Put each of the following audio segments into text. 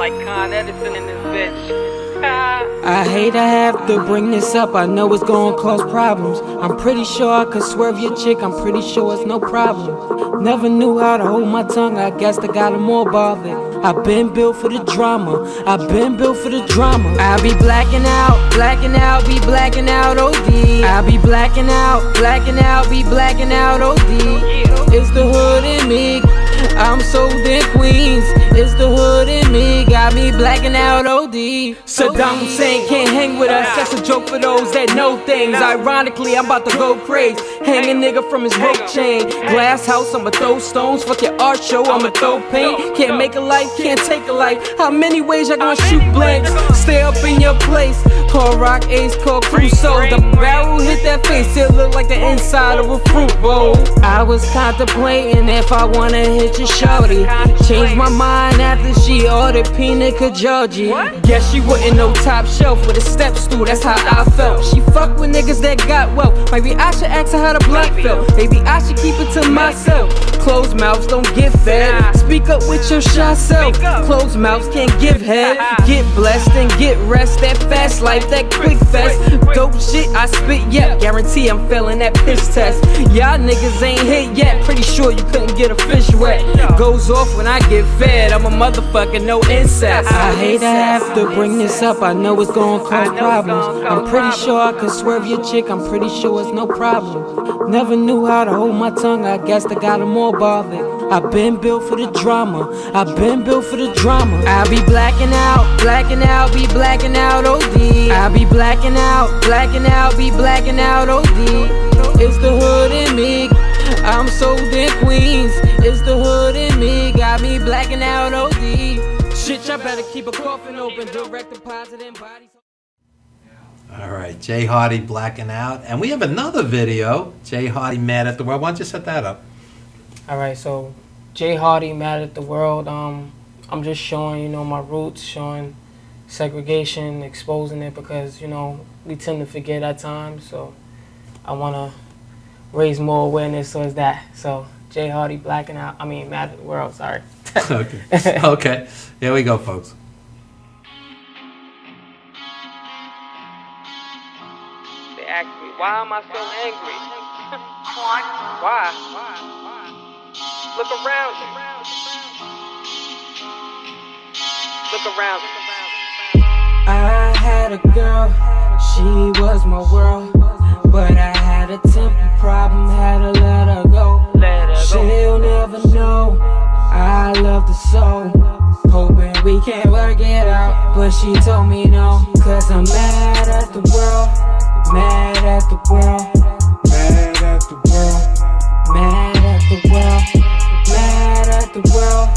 like Con Edison in this bitch. I hate to have to bring this up, I know it's gonna cause problems. I'm pretty sure I could swerve your chick, I'm pretty sure it's no problem. Never knew how to hold my tongue, I guess I got more bothered. I've been built for the drama, I've been built for the drama. I be blacking out, be blacking out OD. I be blacking out, be blacking out OD. It's the hood in me, I'm sold in Queens. It's the hood in me, got me blacking out OD. Saddam Hussein can't hang with us, that's a joke for those that know things. Ironically, I'm about to go crazy, hang a nigga from his rope chain. Glass house, I'ma throw stones, fuck your art show, I'ma throw paint. Can't make a life, can't take a life. How many ways y'all gonna shoot blanks? Stay up in your place. Call Rock Ace, call Crusoe. The barrel hit that face, it look like the inside of a fruit bowl. I was contemplating if I wanna hit your shorty. Changed my mind after she ordered pina Kajoji. Guess she wouldn't know top shelf with a step stool, that's how I felt. She fuck with niggas that got wealth. Maybe I should ask her how the block felt. Maybe I should keep it to myself. Closed mouths don't get fed. Speak up with your shy self. Closed mouths can't give head. Get blessed and get rest. That fast life, that quick fast. Dope shit I spit, yeah. Guarantee I'm failing that piss test. Y'all niggas ain't hit yet. Pretty sure you couldn't get a fish wet. Goes off when I get fed. I'm a motherfucker, no incest. I hate to have to bring this up, I know it's gonna cause problems. I'm pretty sure I could swerve your chick, I'm pretty sure it's no problem. Never knew how to hold my tongue, I guess I got more bothered. I've been built for the drama, I've been built for the drama. I be blacking out, be blacking out OD. I be blacking out, be blacking out OD. It's the hood in me, I'm sold in Queens. It's the hood in me, got me blacking out OD. Shit, y'all better keep a coffin open, direct deposit in bodies. All right, Jay Hardy blacking out. And we have another video, Jay Hardy mad at the world. Why don't you set that up? All right, so Jay Hardy mad at the world. I'm just showing, you know, my roots, showing segregation, exposing it because, you know, we tend to forget at times. So I want to raise more awareness towards that. So Jay Hardy blacking out. I mean, mad at the world. Sorry. Okay. Okay. Here we go, folks. They ask me, why am I so angry? Why? Look around you. Look around you. I had a girl, she was my world, but I had a temper problem, had to let her go. She'll never know I love the soul, hoping we can work it out, but she told me no, cause I'm mad at the world, mad at the world, mad at the world, mad at the world, mad at the world,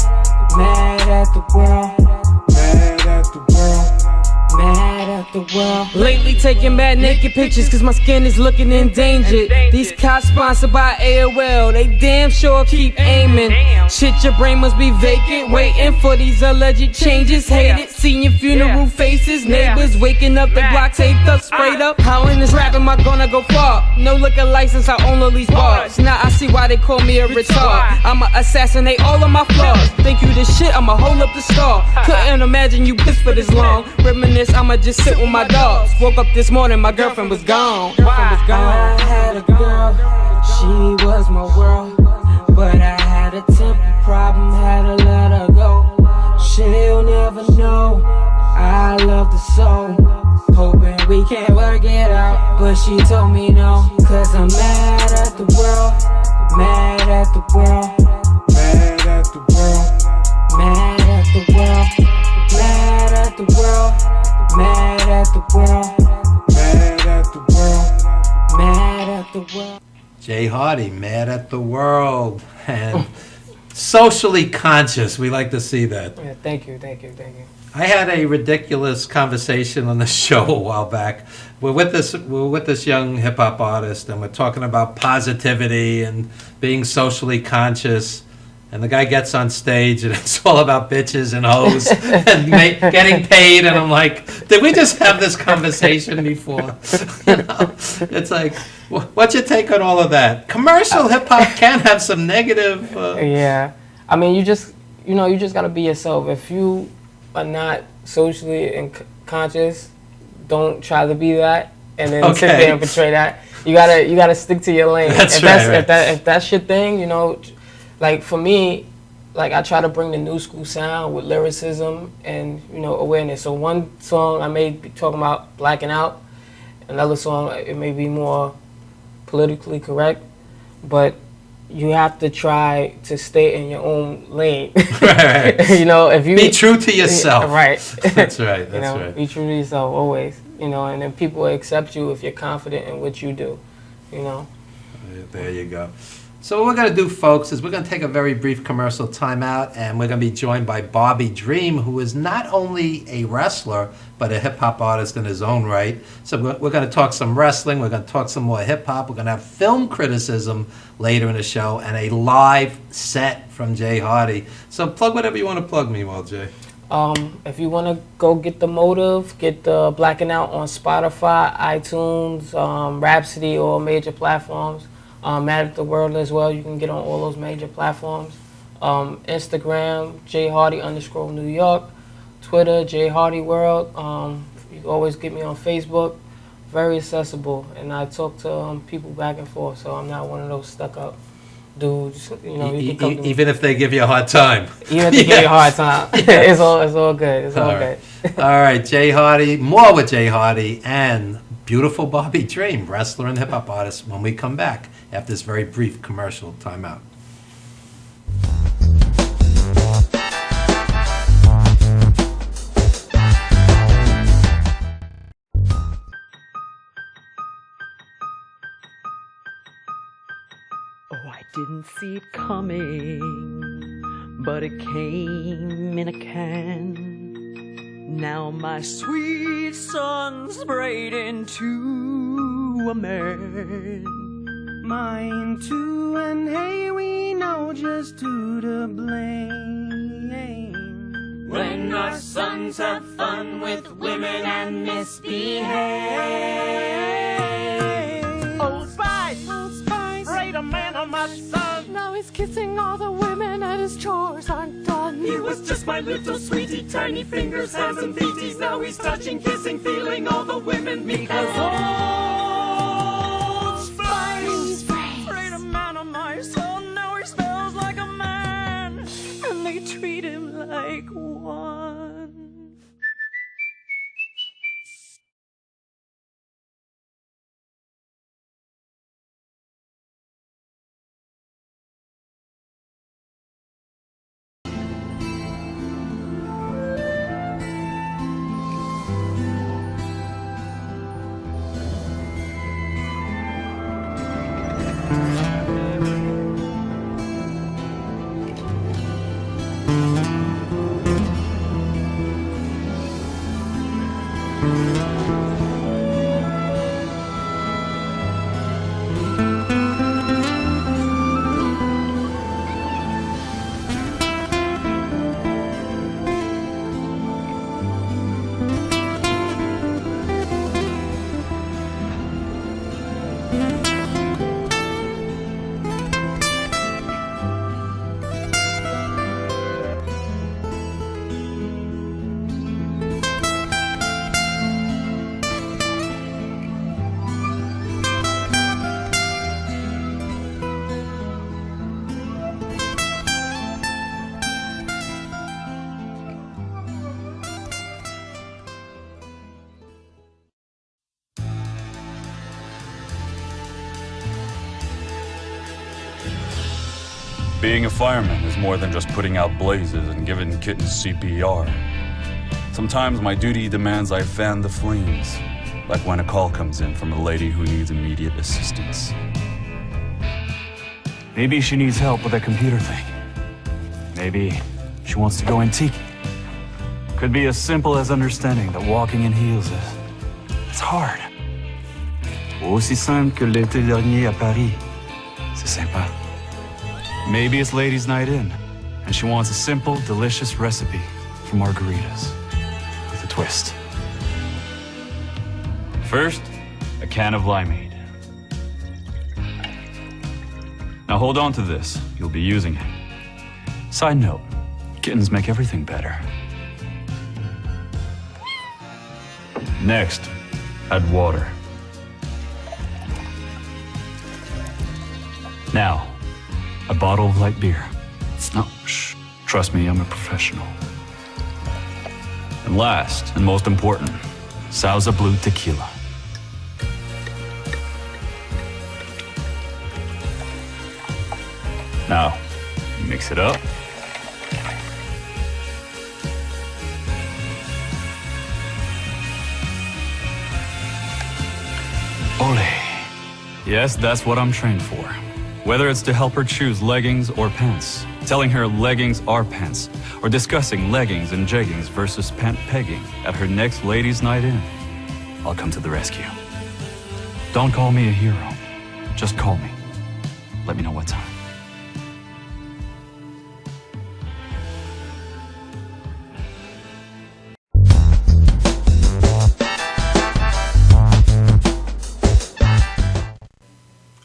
mad at the world, mad at the world, mad at the world. Lately taking mad naked pictures cause my skin is looking endangered. These cops sponsored by AOL, they damn sure keep aiming. Shit, your brain must be vacant, waiting for these alleged changes. Hate it, seeing your funeral faces. Neighbors waking up, the block taped up, sprayed up. How in this rap am I gonna go far? No liquor license, I own all these bars. Now I see why they call me a retard. I'ma assassinate all of my flaws. Think you this shit, I'ma hold up the star. Couldn't imagine you pissed for this long. Reminisce, I'ma just sit with my dogs. Woke up this morning, my girlfriend was gone. I had a girl, she was my world, but I had a temper problem, had to let her go. She'll never know I love the soul, hoping we can work it out, but she told me no, cause I'm mad at the world, mad at the world, mad at the world, mad at the world, mad at the world, mad at the world, mad at the world, mad at the world. Jay Hardy mad at the world. And socially conscious. We like to see that. Yeah, thank you. I had a ridiculous conversation on the show a while back. We're with this young hip hop artist, and we're talking about positivity and being socially conscious. And the guy gets on stage, and it's all about bitches and hoes and getting paid. And I'm like, did we just have this conversation before? You know, it's like, what's your take on all of that? Commercial hip hop can have some negative. Yeah, I mean, you just gotta be yourself. If you are not socially conscious, don't try to be that, and then sit there and portray that. You gotta stick to your lane. If that's your thing, you know, like for me, like I try to bring the new school sound with lyricism and, you know, awareness. So one song I may be talking about blacking out, another song it may be more politically correct, but you have to try to stay in your own lane. Right. You know, if you be true to yourself. Right. That's right. That's you know, right. Be true to yourself always. You know, and then people will accept you if you're confident in what you do. You know. There you go. So what we're going to do, folks, is we're going to take a very brief commercial timeout, and we're going to be joined by Bobby Dream, who is not only a wrestler, but a hip-hop artist in his own right. So we're going to talk some wrestling, we're going to talk some more hip-hop, we're going to have film criticism later in the show, and a live set from Jay Hardy. So plug whatever you want to plug, meanwhile, Jay. If you want to go get The Motive, get the Blacking Out on Spotify, iTunes, Rhapsody, or major platforms. Mad at the World as well. You can get on all those major platforms. Instagram, JHardy_New York. Twitter, Jay Hardy World. You can always get me on Facebook. Very accessible. And I talk to people back and forth, so I'm not one of those stuck-up dudes. You know, you can come to me. Even if they give you a hard time. Even if they give you a hard time. It's all good. It's all good. All right, Jay Hardy. More with Jay Hardy and beautiful Bobby Dream, wrestler and hip-hop artist, when we come back after this very brief commercial timeout. Oh, I didn't see it coming, but it came in a can. Now my sweet son's braid into a man. Mine too, and hey, we know just who to blame. When our sons have fun with women and misbehave. Old Spice, sprayed a man on my son. Now he's kissing all the women and his chores aren't done. He was just my little sweetie, tiny fingers, hands and feeties. Now he's touching, kissing, feeling all the women because Old Spice Sprayed a man on my son, now he smells like a man, and they treat him like one. Being a fireman is more than just putting out blazes and giving kittens CPR. Sometimes my duty demands I fan the flames, like when a call comes in from a lady who needs immediate assistance. Maybe she needs help with that computer thing. Maybe she wants to go antique. Could be as simple as understanding that walking in heels it's hard. Aussi simple que l'été dernier à Paris. C'est sympa. Maybe it's ladies' night in, and she wants a simple, delicious recipe for margaritas with a twist. First, a can of limeade. Now hold on to this, you'll be using it. Side note, kittens make everything better. Next, add water. Now, a bottle of light beer. No, shh. Trust me, I'm a professional. And last, and most important, Sauza Blue tequila. Now, mix it up. Ole. Yes, that's what I'm trained for. Whether it's to help her choose leggings or pants, telling her leggings are pants, or discussing leggings and jeggings versus pant pegging at her next ladies' night in, I'll come to the rescue. Don't call me a hero. Just call me. Let me know what time.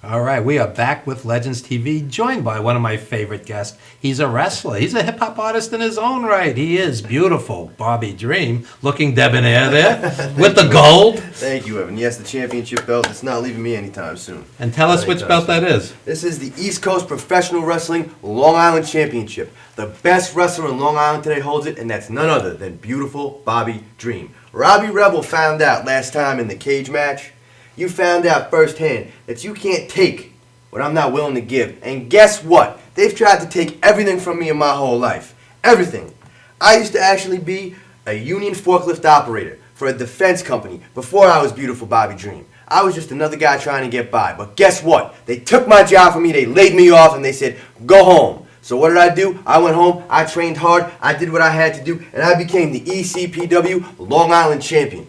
All right, we are back with Legends TV, joined by one of my favorite guests. He's a wrestler. He's a hip-hop artist in his own right. He is beautiful. Bobby Dream, looking debonair there, with the gold. Thank you, Evan. Yes, the championship belt. It's not leaving me anytime soon. And tell us which belt that is. This is the East Coast Professional Wrestling Long Island Championship. The best wrestler in Long Island today holds it, and that's none other than beautiful Bobby Dream. Robbie Rebel found out last time in the cage match. You found out firsthand that you can't take what I'm not willing to give. And guess what? They've tried to take everything from me in my whole life. Everything. I used to actually be a union forklift operator for a defense company before I was beautiful Bobby Dream. I was just another guy trying to get by. But guess what? They took my job from me, they laid me off, and they said, go home. So what did I do? I went home, I trained hard, I did what I had to do, and I became the ECPW Long Island Champion.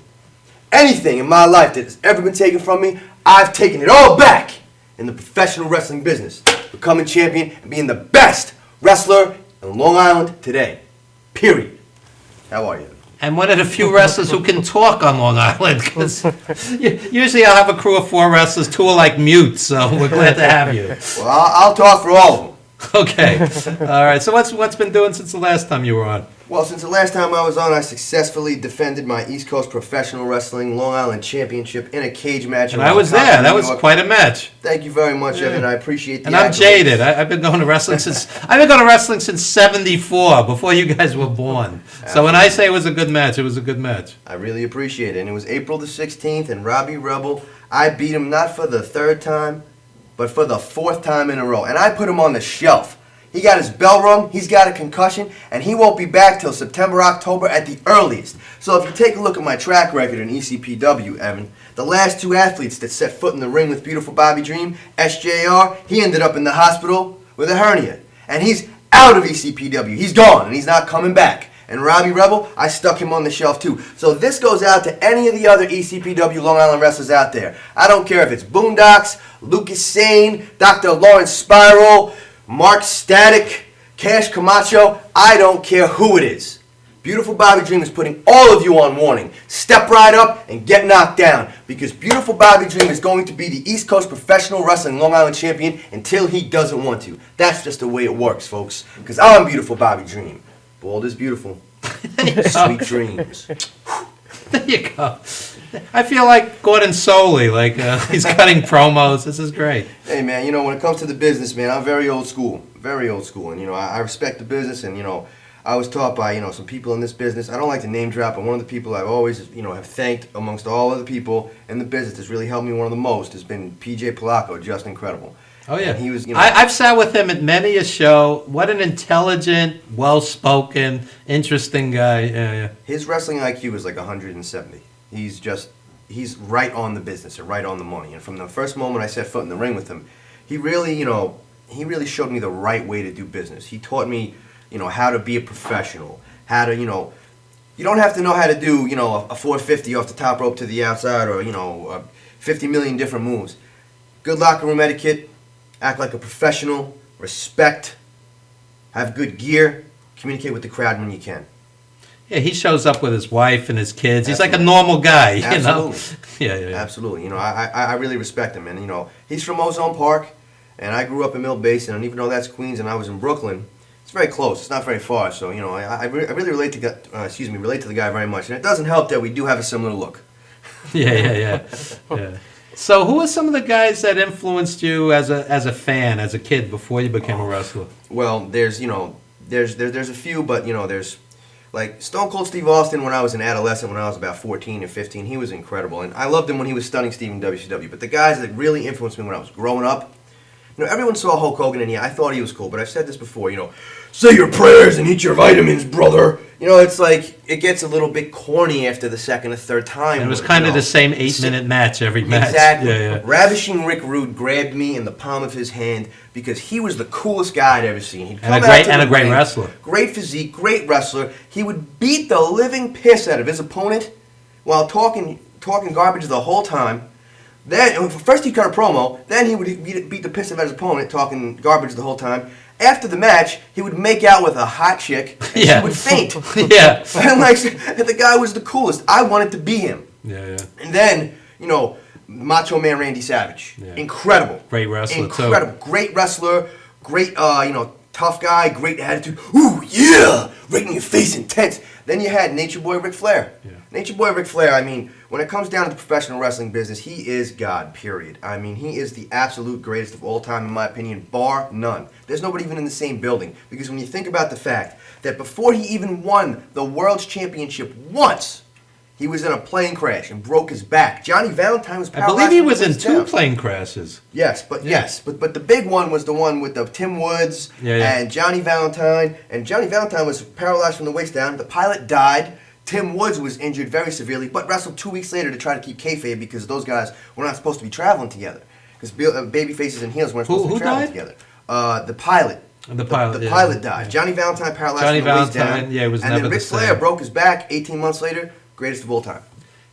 Anything in my life that has ever been taken from me, I've taken it all back in the professional wrestling business. Becoming champion and being the best wrestler in Long Island today. Period. How are you? And one of the few wrestlers who can talk on Long Island, because usually I'll have a crew of 4 wrestlers, 2 are like mutes, so we're glad to have you. Well, I'll talk for all of them. Okay. All right. So what's been doing since the last time you were on? Well, since the last time I was on, I successfully defended my East Coast Professional Wrestling Long Island Championship in a cage match. And I was there. That was quite a match. Thank you very much, Evan. I appreciate the And I'm jaded. I've been going to wrestling since '74, before you guys were born. So when I say it was a good match, it was a good match. I really appreciate it. And it was April the 16th, and Robbie Rebel, I beat him not for the 3rd time, but for the 4th time in a row. And I put him on the shelf. He got his bell rung, he's got a concussion, and he won't be back till September, October at the earliest. So if you take a look at my track record in ECPW, Evan, the last 2 athletes that set foot in the ring with beautiful Bobby Dream, SJR, he ended up in the hospital with a hernia. And he's out of ECPW. He's gone, and he's not coming back. And Robbie Rebel, I stuck him on the shelf too. So this goes out to any of the other ECPW Long Island wrestlers out there. I don't care if it's Boondocks, Lucas Sane, Dr. Lawrence Spiral, Mark Static, Cash Camacho, I don't care who it is. Beautiful Bobby Dream is putting all of you on warning. Step right up and get knocked down, because beautiful Bobby Dream is going to be the East Coast Professional Wrestling Long Island Champion until he doesn't want to. That's just the way it works, folks, because I'm beautiful Bobby Dream. Bold is beautiful. Sweet dreams. There you go. I feel like Gordon Soley, like he's cutting promos. This is great. Hey, man, you know, when it comes to the business, man, I'm very old school. Very old school. And, you know, I respect the business. And, you know, I was taught by, you know, some people in this business. I don't like to name drop, but one of the people I've always, you know, have thanked amongst all other people in the business that's really helped me one of the most has been PJ Polacco, just incredible. Oh, yeah. And he was, you know, I've sat with him at many a show. What an intelligent, well-spoken, interesting guy. Yeah. His wrestling IQ is like 170. He's right on the business and right on the money. And from the first moment I set foot in the ring with him, he really showed me the right way to do business. He taught me, you know, how to be a professional, how to, you know, you don't have to know how to do, you know, a 450 off the top rope to the outside or, you know, 50 million different moves. Good locker room etiquette, act like a professional, respect, have good gear, communicate with the crowd when you can. Yeah, he shows up with his wife and his kids. He's like a normal guy, you know? Yeah. Absolutely. You know, I really respect him. And, you know, he's from Ozone Park, and I grew up in Mill Basin, and even though that's Queens and I was in Brooklyn, it's very close. It's not very far. So, you know, I really relate to the guy very much. And it doesn't help that we do have a similar look. Yeah. So, who are some of the guys that influenced you as a fan, as a kid, before you became a wrestler? Well, there's a few, but there's like Stone Cold Steve Austin when I was an adolescent, when I was about 14 and 15. He was incredible, and I loved him when he was stunning Steve in WCW. But the guys that really influenced me when I was growing up, everyone saw Hulk Hogan, and I thought he was cool. But I've said this before, say your prayers and eat your vitamins, brother. It's like it gets a little bit corny after the second or third time. And it was kind of the same 8-minute match every match. Exactly. Yeah. Ravishing Rick Rude grabbed me in the palm of his hand because he was the coolest guy I'd ever seen. He'd come And a great wrestler. Great physique, great wrestler. He would beat the living piss out of his opponent while talking garbage the whole time. Then first he cut a promo, then he would beat the piss out of his opponent talking garbage the whole time. After the match, he would make out with a hot chick, and she would faint. Yeah. And the guy was the coolest. I wanted to be him. Yeah. And then, Macho Man Randy Savage. Yeah. Incredible. Great wrestler, Incredible. Great wrestler. Great, tough guy. Great attitude. Ooh, yeah! Right in your face, intense. Then you had Nature Boy Ric Flair. Yeah. Nature Boy Ric Flair, when it comes down to the professional wrestling business, he is God, period. He is the absolute greatest of all time, in my opinion, bar none. There's nobody even in the same building. Because when you think about the fact that before he even won the World's Championship once, he was in a plane crash and broke his back. Johnny Valentine was paralyzed. I believe he was from in the waist 2 down. plane crashes. Yes, but the big one was the one with the Tim Woods and Johnny Valentine. And Johnny Valentine was paralyzed from the waist down. The pilot died. Tim Woods was injured very severely, but wrestled 2 weeks later to try to keep kayfabe because those guys were not supposed to be traveling together. Because baby faces and heels weren't supposed to be traveling together. The pilot. The pilot died. Yeah. Johnny Valentine paralyzed from the waist down. Yeah, was and never then Ric Flair broke his back 18 months later. Greatest of all time.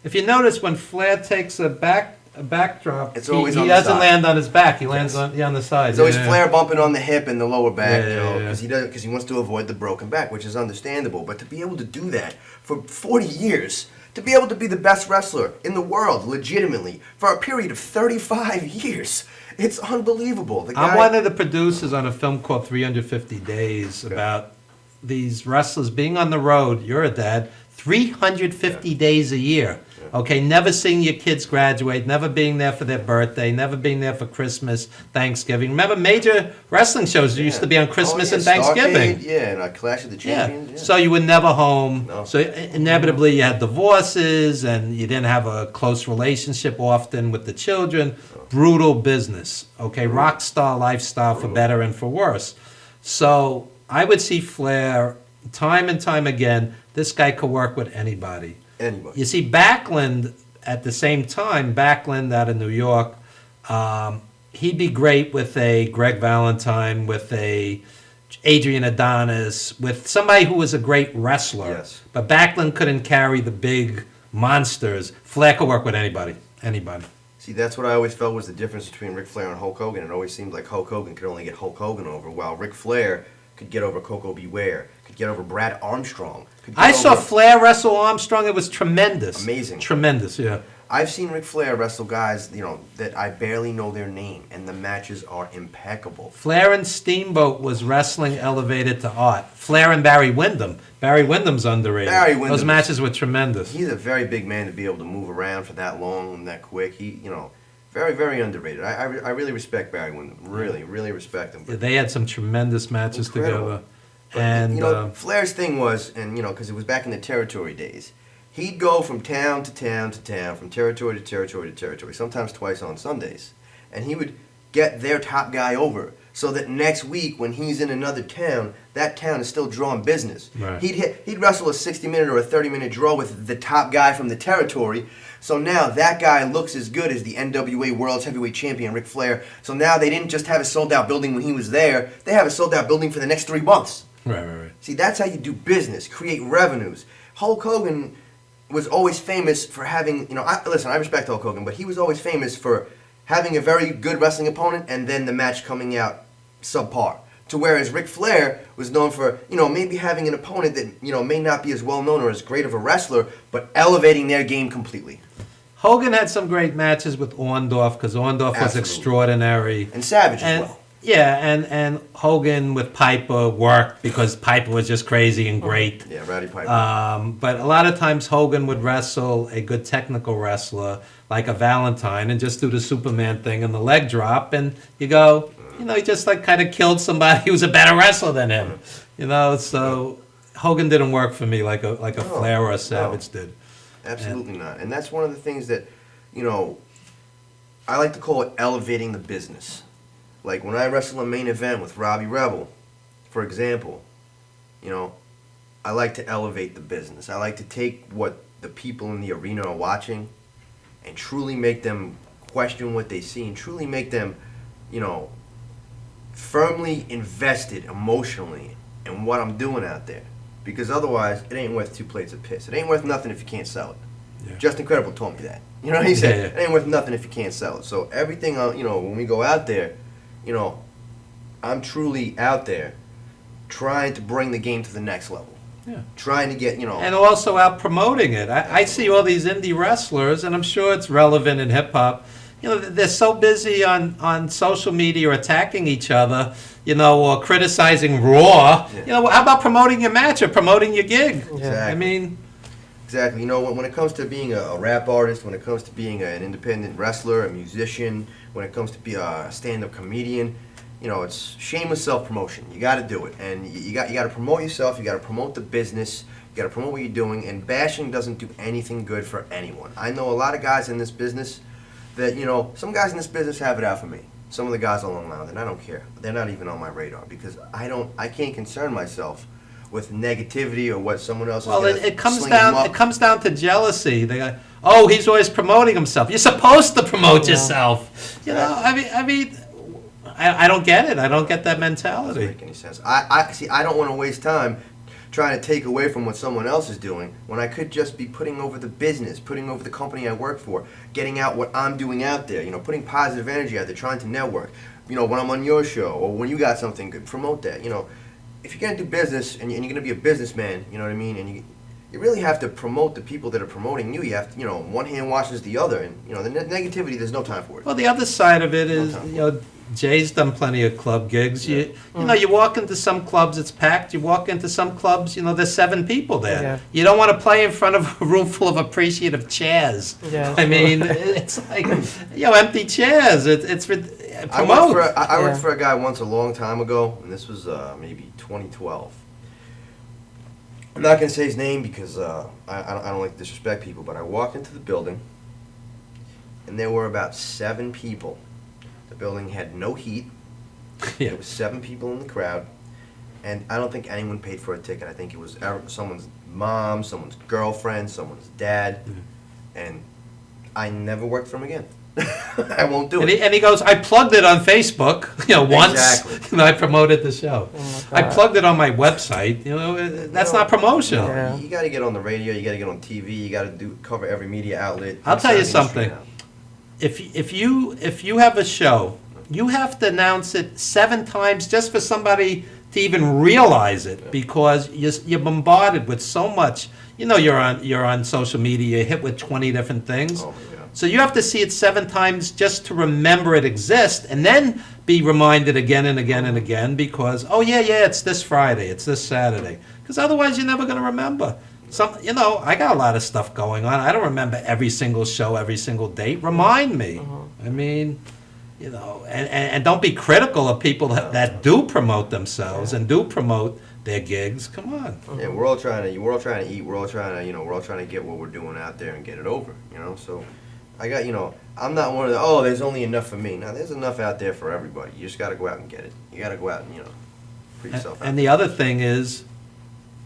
If you notice, when Flair takes a backdrop, it's always he doesn't land on his back. He lands on the side. It's always Flair bumping on the hip and the lower back, Yeah. because he wants to avoid the broken back, which is understandable. But to be able to do that for 40 years, to be able to be the best wrestler in the world, legitimately, for a period of 35 years, it's unbelievable. I'm one of the producers on a film called 350 Days about these wrestlers being on the road. You're a dad. 350 days a year. Okay, never seeing your kids graduate, never being there for their birthday, never being there for Christmas, Thanksgiving. Remember, major wrestling shows used to be on Christmas and Thanksgiving. Starcade, and Clash of the Champions. Yeah. So you were never home. No. So inevitably you had divorces and you didn't have a close relationship often with the children. Brutal business. Okay, rock star lifestyle for better and for worse. So I would see Flair time and time again. This guy could work with anybody. You see, Backlund, at the same time, Backlund out of New York, he'd be great with a Greg Valentine, with a Adrian Adonis, with somebody who was a great wrestler. Yes. But Backlund couldn't carry the big monsters. Flair could work with anybody. See, that's what I always felt was the difference between Ric Flair and Hulk Hogan. It always seemed like Hulk Hogan could only get Hulk Hogan over, while Ric Flair could get over Coco Beware, could get over Brad Armstrong. I saw Flair wrestle Armstrong. It was tremendous. Amazing. Tremendous, yeah. I've seen Ric Flair wrestle guys, that I barely know their name, and the matches are impeccable. Flair and Steamboat was wrestling elevated to art. Flair and Barry Windham. Barry Windham's underrated. Those matches were tremendous. He's a very big man to be able to move around for that long and that quick. Very, very underrated. I really respect Barry Windham. Really, really respect him. Yeah, they had some tremendous matches together. But, And Flair's thing was, because it was back in the territory days, he'd go from town to town to town, from territory to territory to territory, sometimes twice on Sundays. And he would get their top guy over so that next week when he's in another town, that town is still drawing business. Right. He'd wrestle a 60-minute or a 30-minute draw with the top guy from the territory. So now that guy looks as good as the NWA World's Heavyweight Champion, Ric Flair. So now they didn't just have a sold-out building when he was there. They have a sold-out building for the next 3 months. Right. See, that's how you do business, create revenues. Hulk Hogan was always famous for having, I respect Hulk Hogan, but he was always famous for having a very good wrestling opponent and then the match coming out subpar. To whereas Ric Flair was known for, maybe having an opponent that, may not be as well known or as great of a wrestler, but elevating their game completely. Hogan had some great matches with Orndorff because Orndorff was extraordinary. And Savage as well. Yeah, and Hogan with Piper worked because Piper was just crazy and great. Yeah, Rowdy Piper. But a lot of times Hogan would wrestle a good technical wrestler like a Valentine and just do the Superman thing and the leg drop, and you go, he just like kind of killed somebody who was a better wrestler than him. So Hogan didn't work for me like a Flair or a Savage did. Absolutely not. And that's one of the things that, I like to call it elevating the business. Like when I wrestle a main event with Robbie Rebel, for example, I like to elevate the business. I like to take what the people in the arena are watching and truly make them question what they see and truly make them, firmly invested emotionally in what I'm doing out there. Because otherwise, it ain't worth 2 plates of piss. It ain't worth nothing if you can't sell it. Yeah. Just Incredible told me that. You know what he said? Yeah. It ain't worth nothing if you can't sell it. So everything, when we go out there, I'm truly out there trying to bring the game to the next level. Yeah. Trying to get, And also out promoting it. I see all these indie wrestlers, and I'm sure it's relevant in hip-hop. They're so busy on social media or attacking each other, or criticizing Raw. Yeah. How about promoting your match or promoting your gig? Exactly. Exactly. When it comes to being a rap artist, when it comes to being an independent wrestler, a musician, when it comes to be a stand-up comedian, it's shameless self-promotion. You got to do it, and you got to promote yourself. You got to promote the business. You got to promote what you're doing. And bashing doesn't do anything good for anyone. I know a lot of guys in this business that some guys in this business have it out for me. Some of the guys on Long Island, and I don't care. They're not even on my radar because I can't concern myself with negativity or what someone else is. Well, it comes down. It comes down to jealousy. They go, "Oh, he's always promoting himself." You're supposed to promote yourself. I mean. I don't get it. I don't get that mentality. Doesn't make any sense. I don't want to waste time trying to take away from what someone else is doing when I could just be putting over the business, putting over the company I work for, getting out what I'm doing out there, putting positive energy out there, trying to network. When I'm on your show or when you got something good, promote that. If you're going to do business and you're going to be a businessman, you know what I mean, and you really have to promote the people that are promoting you. You have to, one hand washes the other, and the negativity, there's no time for it. Well, the other side of it is, Jay's done plenty of club gigs. You walk into some clubs, it's packed. You walk into some clubs, there's 7 people there. Yeah. You don't want to play in front of a room full of appreciative chairs. Yeah. I mean, it's like, empty chairs. It's promote. I worked for a guy once a long time ago, and this was maybe 2012. I'm not going to say his name because I don't like to disrespect people, but I walked into the building, and there were about 7 people. The building had no heat. Yeah. There was 7 people in the crowd, and I don't think anyone paid for a ticket. I think it was someone's mom, someone's girlfriend, someone's dad, and I never worked for him again. I won't do it. And he goes, I plugged it on Facebook, once. Exactly. And I promoted the show. Oh, I plugged it on my website. That's not promotion. No, you got to get on the radio. You got to get on TV. You got to cover every media outlet. I'll tell you something. If you have a show, you have to announce it 7 times just for somebody to even realize it, because you're bombarded with so much. You're on social media, you're hit with 20 different things. Oh, yeah. So you have to see it 7 times just to remember it exists, and then be reminded again and again and again because, it's this Friday, it's this Saturday. Because otherwise you're never going to remember. I got a lot of stuff going on. I don't remember every single show, every single date. Remind me. I mean, and don't be critical of people that do promote themselves and do promote their gigs. Come on. Yeah, we're all trying to eat. We're all trying to get what we're doing out there and get it over. So I got, I'm not one of the, there's only enough for me. Now, there's enough out there for everybody. You just got to go out and get it. You got to go out and, put yourself out. And the other thing is,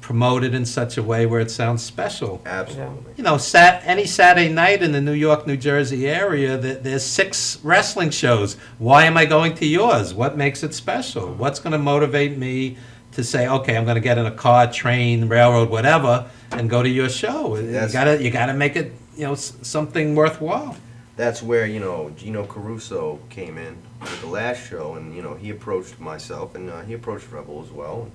promote it in such a way where it sounds special. Absolutely. Any Saturday night in the New York, New Jersey area, there's 6 wrestling shows. Why am I going to yours? What makes it special? What's going to motivate me to say, okay, I'm going to get in a car, train, railroad, whatever, and go to your show? You gotta make it, something worthwhile. That's where, Gino Caruso came in with the last show, and, he approached myself, and he approached Rebel as well.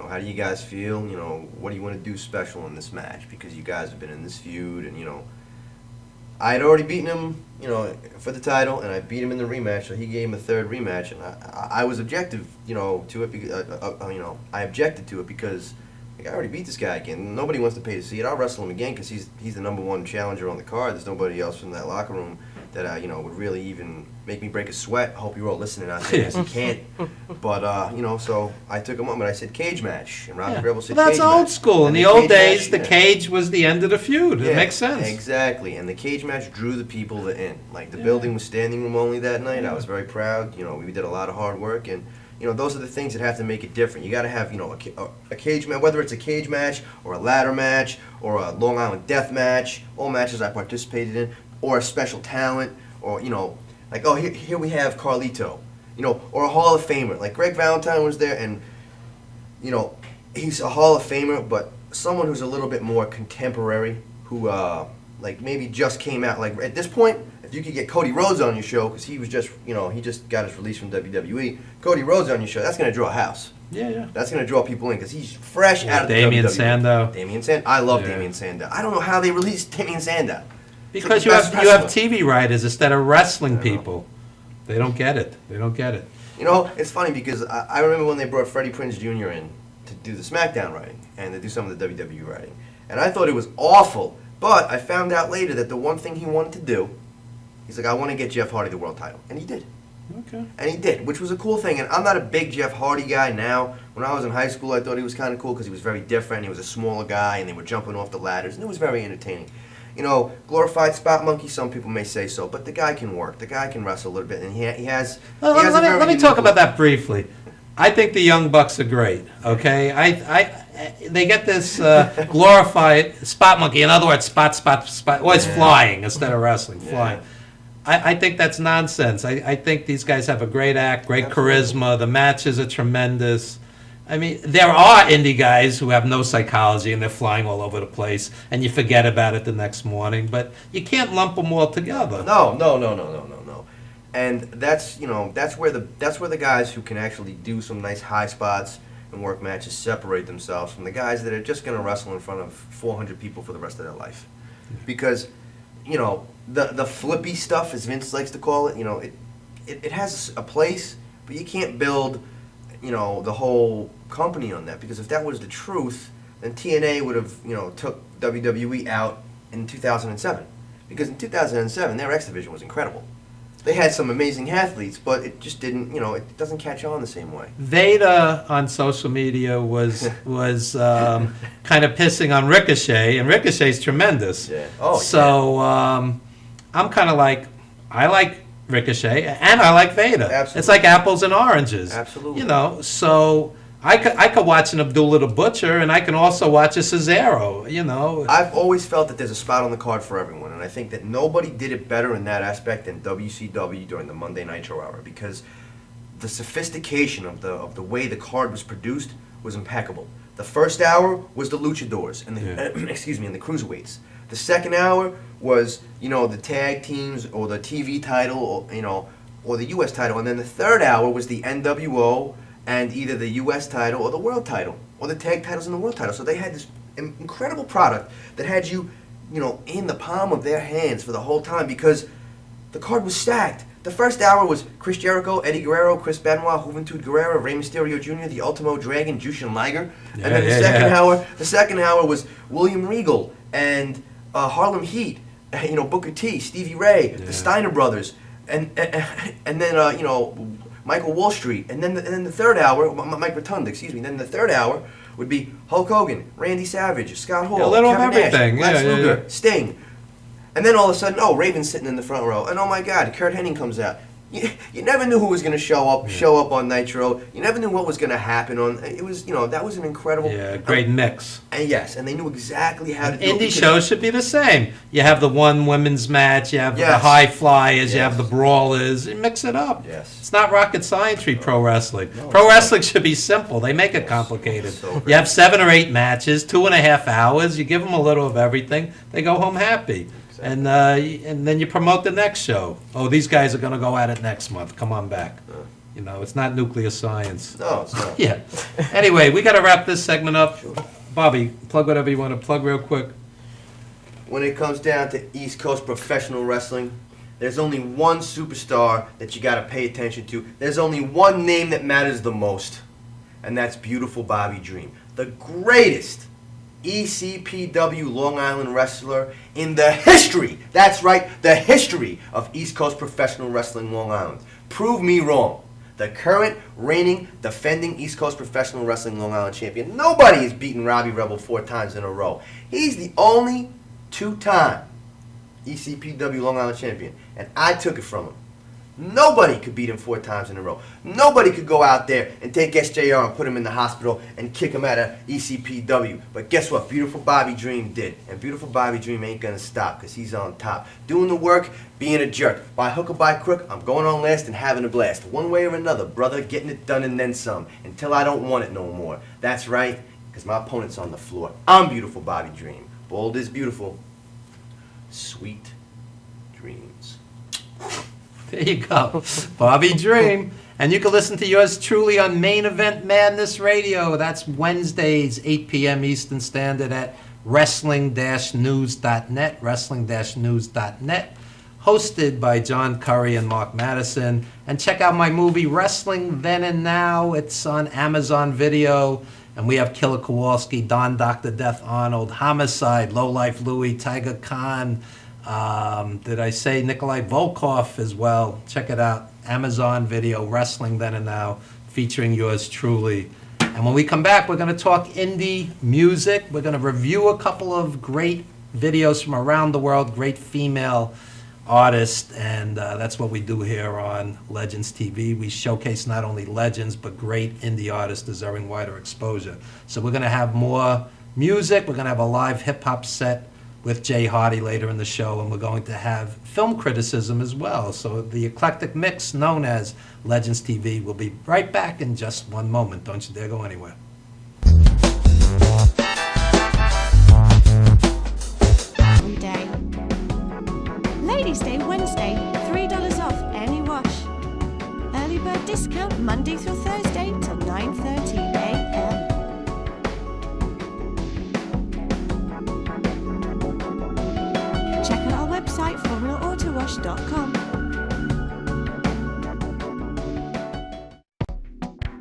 How do you guys feel? What do you want to do special in this match? Because you guys have been in this feud, and, I had already beaten him, you know, for the title, and I beat him in the rematch. So he gave him a third rematch, and I was objective, you know, to it. Because, you know, I objected to it because like, I already beat this guy again. Nobody wants to pay to see it. I'll wrestle him again because he's the #1 challenger on the card. There's nobody else from that locker room that you know, would really even make me break a sweat. I hope you're all listening out there because you can't. But you know, so I took him up and I said cage match, and Robbie Rebel said well, cage match. that's old school. In And the old cage days, match, the yeah. cage was the end of the feud. It Yeah, makes sense. Exactly, and the cage match drew the people in. Like the building was standing room only that night. I was very proud. You know, we did a lot of hard work, and you know, those are the things that have to make it different. You got to have, you know, a cage match, whether it's a cage match or a ladder match or a Long Island death match. All matches I participated in, or a special talent, or you know, like oh here we have Carlito, you know, or a Hall of Famer. Like Greg Valentine was there, and you know, he's a Hall of Famer, but someone who's a little bit more contemporary, who like maybe just came out. Like at this point, if you could get Cody Rhodes on your show, because he was just, you know, he just got his release from WWE. Cody Rhodes on your show, that's going to draw a house. Yeah. That's going to draw people in because he's fresh out of the Damien WWE. Sandow. Damien Sandow. I love Damien Sandow. I don't know how they released Damien Sandow. Because you have TV writers instead of wrestling people. They don't get it. They don't get it. You know, it's funny because I remember when they brought Freddie Prinze Jr. in to do the SmackDown writing and to do some of the WWE writing. And I thought it was awful, but I found out later that the one thing he wanted to do, he's like, I want to get Jeff Hardy the world title. And he did. Okay. And he did, which was a cool thing. And I'm not a big Jeff Hardy guy now. When I was in high school, I thought he was kind of cool because he was very different. He was a smaller guy, and they were jumping off the ladders, and it was very entertaining. You know, glorified spot monkey, some people may say so, but the guy can work. The guy can wrestle a little bit, and he has... Let me talk about that briefly. I think the Young Bucks are great, okay? They get this glorified spot monkey. In other words, spot. Well, it's flying instead of wrestling, flying. I think that's nonsense. I think these guys have a great act, great charisma. The matches are tremendous. I mean, there are indie guys who have no psychology and they're flying all over the place, and you forget about it the next morning. But you can't lump them all together. No. And that's, you know, that's where the guys who can actually do some nice high spots and work matches separate themselves from the guys that are just going to wrestle in front of 400 people for the rest of their life. Because, you know, the flippy stuff, as Vince likes to call it, you know, it has a place, but you can't build, you know, the whole company on that. Because if that was the truth, then TNA would have, you know, took WWE out in 2007. Because in 2007, their X Division was incredible. They had some amazing athletes, but it just didn't, you know, it doesn't catch on the same way. Veda on social media was kind of pissing on Ricochet, and Ricochet's tremendous. Yeah. Oh, so I'm kind of like, I like Ricochet, and I like Veda. Absolutely. It's like apples and oranges. Absolutely. You know, so I could watch an Abdullah the Butcher, and I can also watch a Cesaro, you know. I've always felt that there's a spot on the card for everyone, and I think that nobody did it better in that aspect than WCW during the Monday Nitro Hour, because the sophistication of the way the card was produced was impeccable. The first hour was the luchadors and the and the cruiserweights. The second hour was, you know, the tag teams or the TV title, or, you know, or the U.S. title, and then the third hour was the NWO and either the U.S. title or the world title, or the tag titles and the world title. So they had this incredible product that had you, you know, in the palm of their hands for the whole time, because the card was stacked. The first hour was Chris Jericho, Eddie Guerrero, Chris Benoit, Juventud Guerrera, Rey Mysterio Jr., the Ultimo Dragon, Jushin Liger. And then the second hour was William Regal and Harlem Heat, you know, Booker T, Stevie Ray, the Steiner Brothers, and then you know, Michael Wall Street, and then the third hour, Mike Rotunda, excuse me. Then the third hour would be Hulk Hogan, Randy Savage, Scott Hall, a little Kevin of everything. Nash, Lex Luger, Sting, and then all of a sudden, Raven's sitting in the front row, and oh my God, Kurt Hennig comes out. You never knew who was going to show up on Nitro. You never knew what was going to happen on. It was, you know, that was an incredible, great mix. And yes, and they knew exactly how to do it. Indie shows should be the same. You have the one women's match, you have the high flyers, you have the brawlers. You mix it up. Yes. It's not rocket science, pro wrestling. Pro wrestling should be simple. They make it complicated. You have 7 or 8 matches, 2.5 hours. You give them a little of everything. They go home happy. And then you promote the next show. Oh, these guys are going to go at it next month. Come on back. You know, it's not nuclear science. No, it's not. Yeah. Anyway, we got to wrap this segment up. Bobby, plug whatever you want to plug real quick. when it comes down to East Coast professional wrestling, there's only one superstar that you gotta pay attention to. There's only one name that matters the most, and that's beautiful Bobby Dream. The greatest ECPW Long Island wrestler in the history, that's right, the history of East Coast professional wrestling Long Island. Prove me wrong. The current reigning, defending East Coast professional wrestling Long Island champion. Nobody has beaten Robbie Rebel 4 times in a row. He's the only 2-time ECPW Long Island champion, and I took it from him. Nobody could beat him 4 times in a row. Nobody could go out there and take SJR and put him in the hospital and kick him out of ECPW. But guess what? Beautiful Bobby Dream did. And beautiful Bobby Dream ain't going to stop because he's on top. Doing the work, being a jerk. By hook or by crook, I'm going on last and having a blast. One way or another, brother, getting it done and then some. Until I don't want it no more. That's right, because my opponent's on the floor. I'm beautiful Bobby Dream. Bold is beautiful. Sweet dreams. There you go. Bobby Dream. And you can listen to yours truly on Main Event Madness Radio. That's Wednesdays, 8 p.m. Eastern Standard at wrestling-news.net, wrestling-news.net, hosted by John Curry and Mark Madison. And check out my movie, Wrestling Then and Now. It's on Amazon Video. And we have Killer Kowalski, Don Dr. Death Arnold, Homicide, Lowlife Louie, Tiger Khan, did I say Nikolai Volkov as well? Check it out. Amazon Video, Wrestling Then and Now, featuring yours truly. And when we come back, we're going to talk indie music. We're going to review a couple of great videos from around the world, great female artists, and that's what we do here on Legends TV. We showcase not only legends, but great indie artists deserving wider exposure. So we're going to have more music. We're going to have a live hip-hop set with Jay Hardy later in the show, and we're going to have film criticism as well. So the eclectic mix known as Legends TV will be right back in just one moment. Don't you dare go anywhere. Every day. Ladies' Day Wednesday, $3 off any wash. Early bird discount Monday through Thursday till 9:30 a.m. Check out our website, formulaautowash.com.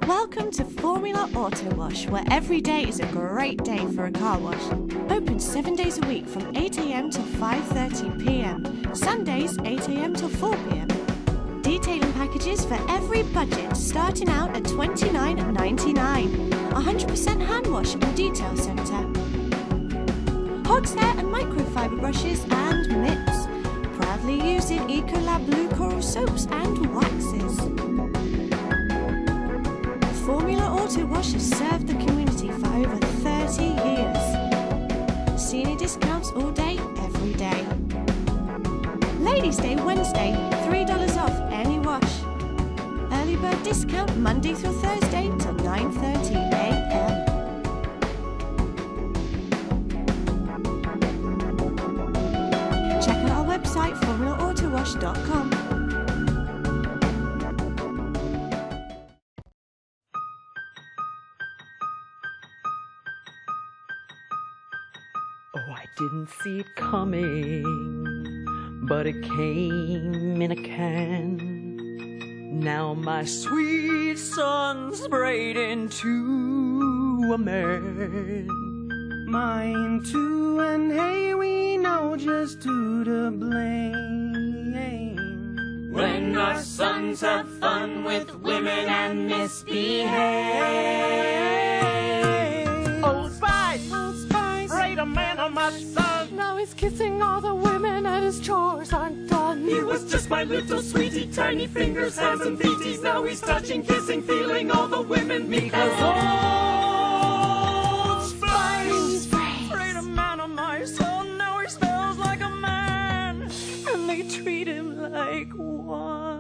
Welcome to Formula Auto Wash, where every day is a great day for a car wash. Open 7 days a week from 8 a.m. till 5:30 p.m. Sundays 8 a.m. till 4 p.m. Detailing packages for every budget, starting out at $29.99. 100% hand wash and detail centre. Hog's hair and microfiber brushes and mitts. Proudly using Ecolab Blue Coral soaps and waxes. Formula Auto Wash has served the community for over 30 years. Senior discounts all day, every day. Ladies' Day Wednesday, $3 off any wash. Early bird discount Monday through Thursday till 9:30 a.m. Check out our website, formulaautowash.com. Oh, I didn't see it coming, but it came in a can. Now my sweet son's braid into a man. Mine too, and hey, we know just who to blame. When our sons have fun with women and misbehave. Old Spice, Sprayed a man on my son. now he's kissing all the women and his chores aren't done. He was just my little sweetie, tiny fingers, hands and feeties. Now he's touching, kissing, feeling all the women because Old Spice Sprayed a man on my son, now he smells like a man, and they treat him like one.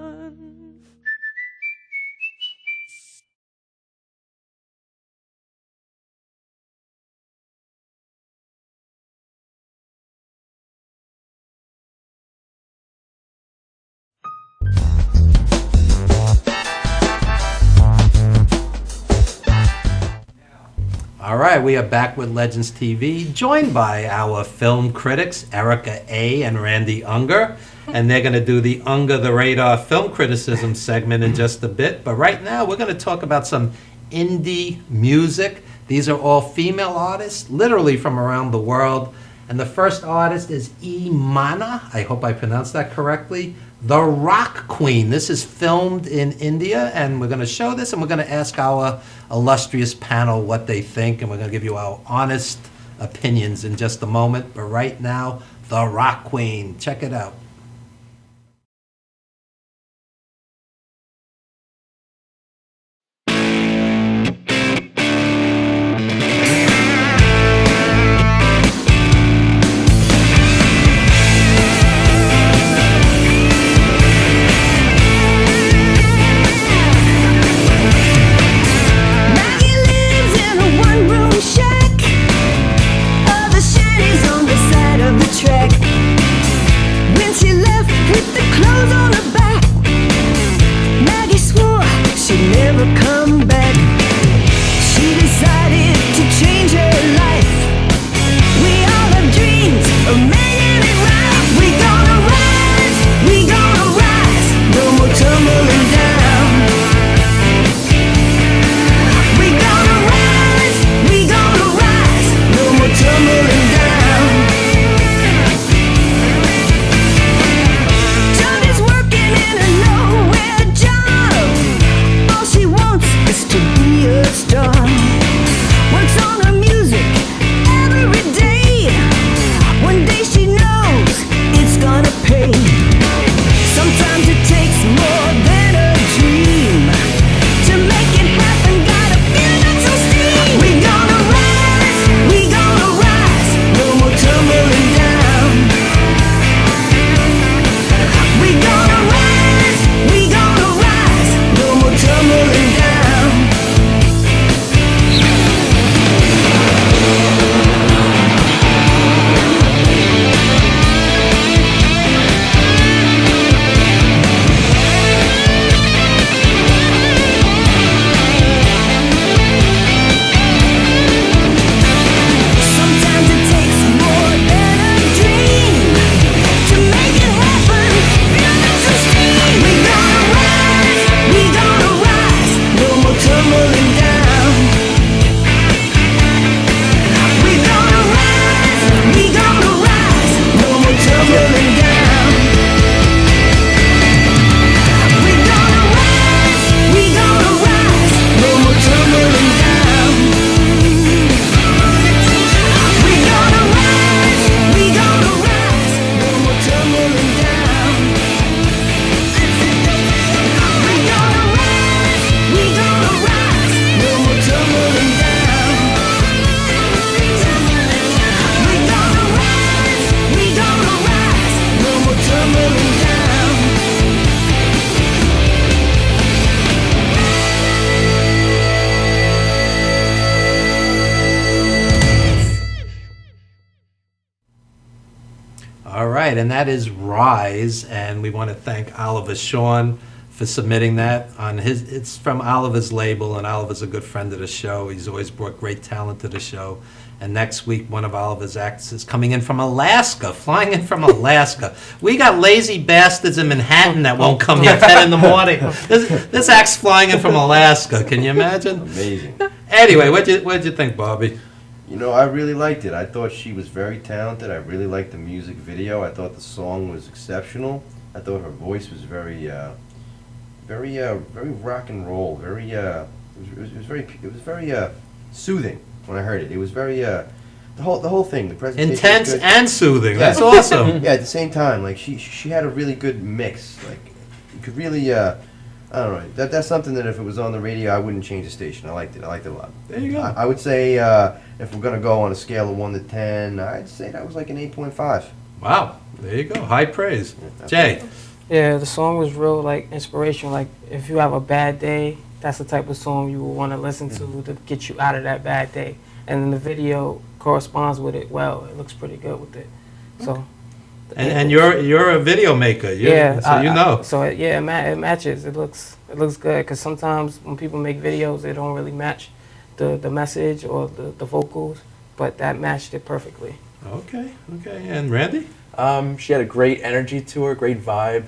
All right, we are back with Legends TV, joined by our film critics, Erica A. and Randy Unger. And they're going to do the Unger the Radar film criticism segment in just a bit. But right now, we're going to talk about some indie music. These are all female artists, literally from around the world. And the first artist is Imana, I hope I pronounced that correctly, the Rock Queen. This is filmed in India, and we're going to show this, and we're going to ask our illustrious panel what they think, and we're going to give you our honest opinions in just a moment. But right now, the Rock Queen. Check it out. And that is Rise, and we want to thank Oliver Shawn for submitting that on his. It's from Oliver's label, and Oliver's a good friend of the show. He's always brought great talent to the show. And next week, one of Oliver's acts is coming in from Alaska, flying in from Alaska. We got lazy bastards in Manhattan that won't come here 10 in the morning. This act's flying in from Alaska. Can you imagine? Amazing. Anyway, what'd you think, Bobby? You know, I really liked it. I thought she was very talented. I really liked the music video. I thought the song was exceptional. I thought her voice was very rock and roll. It was very soothing when I heard it. It was very the whole thing. The presentation intense was good. And soothing. That's awesome. Yeah, at the same time, like she had a really good mix. Like you could really I don't know. That's something that if it was on the radio, I wouldn't change the station. I liked it. I liked it a lot. There you go. I would say if we're gonna go on a scale of 1 to 10, I'd say that was like an 8.5. Wow. There you go. High praise. Yeah, Jay. Yeah, the song was real like inspirational. Like if you have a bad day, that's the type of song you will want to listen to get you out of that bad day. And then the video corresponds with it well. It looks pretty good with it. So. And you're a video maker. So you know. It matches. It looks good because sometimes when people make videos, they don't really match the message or the vocals, but that matched it perfectly. Okay. And Randy? She had a great energy to her, great vibe.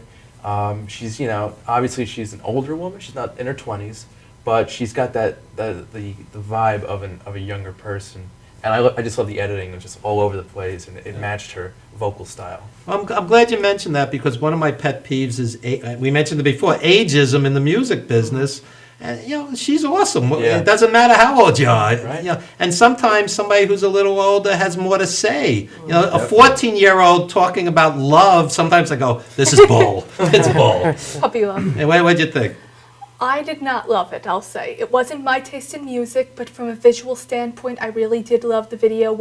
She's, obviously she's an older woman. She's not in her 20s, but she's got the vibe of a younger person. And I just love the editing. It was just all over the place, and it matched her vocal style. I'm glad you mentioned that, because one of my pet peeves is, we mentioned it before, ageism in the music business. And, she's awesome. Yeah. It doesn't matter how old you are. Right. And sometimes somebody who's a little older has more to say. A 14-year-old talking about love, sometimes I go, this is bull. It's bull. Puppy love. Hey, what'd you think? I did not love it, I'll say. It wasn't my taste in music, but from a visual standpoint, I really did love the video.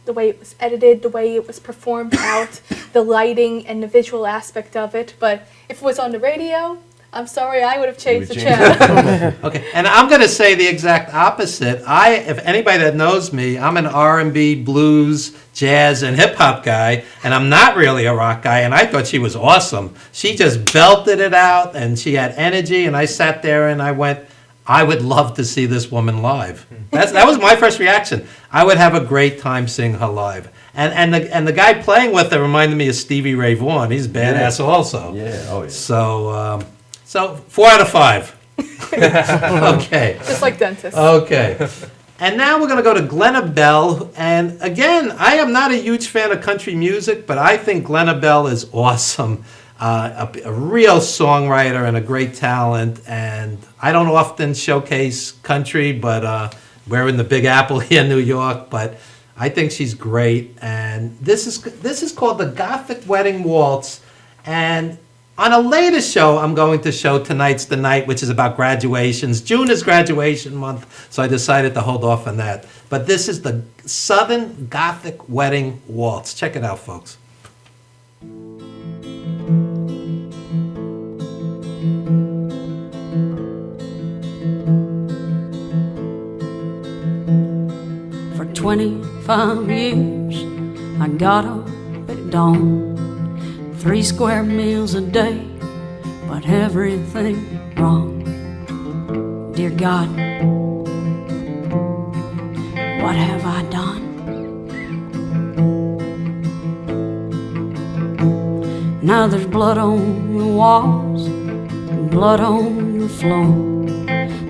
The way it was edited, the way it was performed out, the lighting, and the visual aspect of it. But if it was on the radio, I'm sorry, I would have changed the channel. Okay, and I'm going to say the exact opposite. If anybody that knows me, I'm an R&B, blues, jazz, and hip-hop guy, and I'm not really a rock guy, and I thought she was awesome. She just belted it out, and she had energy, and I sat there and I went, I would love to see this woman live. That was my first reaction. I would have a great time seeing her live. And the guy playing with her reminded me of Stevie Ray Vaughan. He's badass also. Yeah, oh yeah. So 4 out of 5. Okay. Just like dentists. Okay. And now we're going to go to Glenna Bell. And again, I am not a huge fan of country music, but I think Glenna Bell is awesome. A real songwriter and a great talent. And I don't often showcase country, but we're in the Big Apple here in New York. But I think she's great. And this is called the Gothic Wedding Waltz. And on a later show, I'm going to show Tonight's the Night, which is about graduations. June is graduation month, so I decided to hold off on that. But this is the Southern Gothic Wedding Waltz. Check it out, folks. For 25 years, I got up at dawn, 3 square meals a day, but everything wrong. Dear God, what have I done? Now there's blood on the walls, blood on the floor.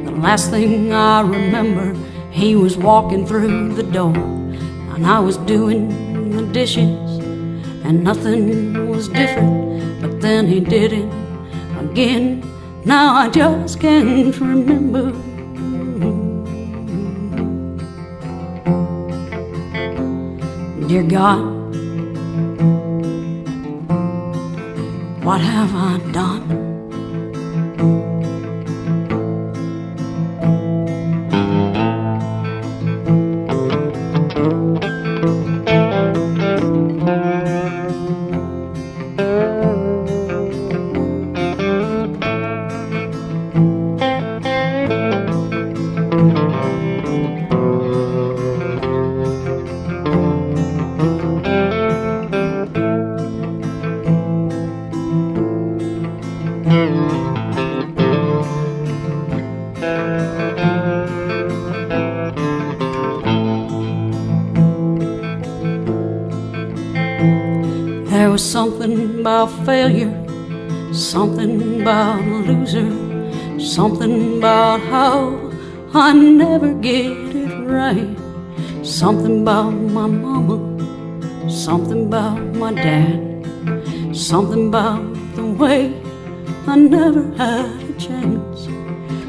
The last thing I remember, he was walking through the door, and I was doing the dishes, and nothing was different, but then he did it again. Now I just can't remember. Dear God, what have I done? There was something about failure, something about a loser, something about how I never get it right, something about my mama, something about my dad, something about the way I never had a chance,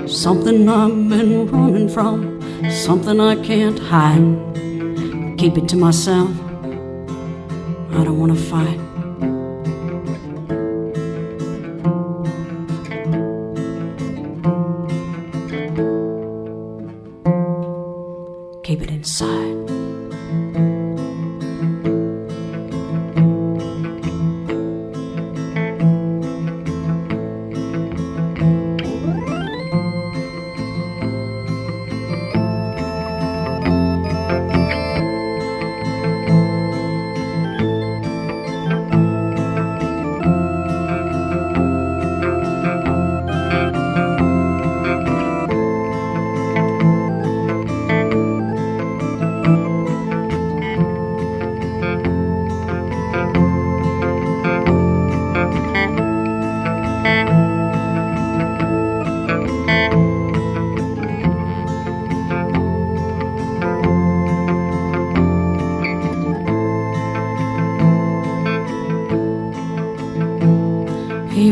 something I've been running from, something I can't hide. Keep it to myself, I don't want to fight. Keep it inside.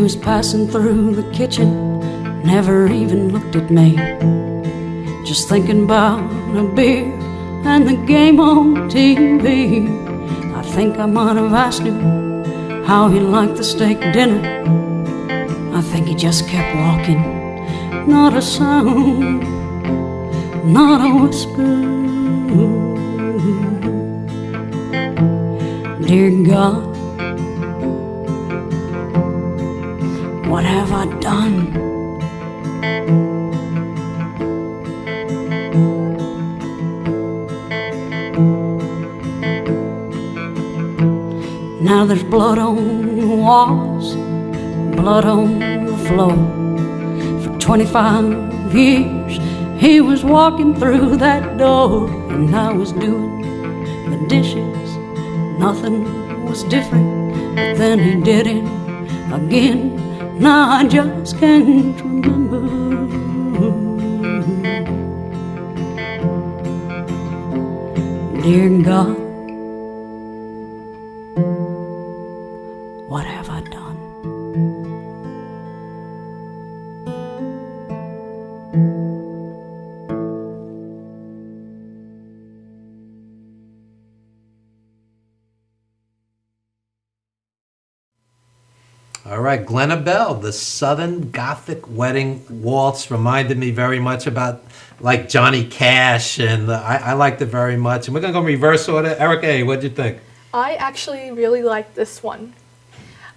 was passing through the kitchen, never even looked at me, just thinking about a beer and the game on TV. I think I might have asked him how he liked the steak dinner. I think he just kept walking, not a sound, not a whisper. Dear God, what have I done? Now there's blood on the walls, blood on the floor. For 25 years he was walking through that door, and I was doing the dishes. Nothing was different, but then he did it again. Now I just can't remember. Dear God, what have I done? All right, Glenna Bell, the Southern Gothic Wedding Waltz reminded me very much about like Johnny Cash, and I liked it very much. And we're going to go reverse order. Erica A., what'd you think? I actually really liked this one.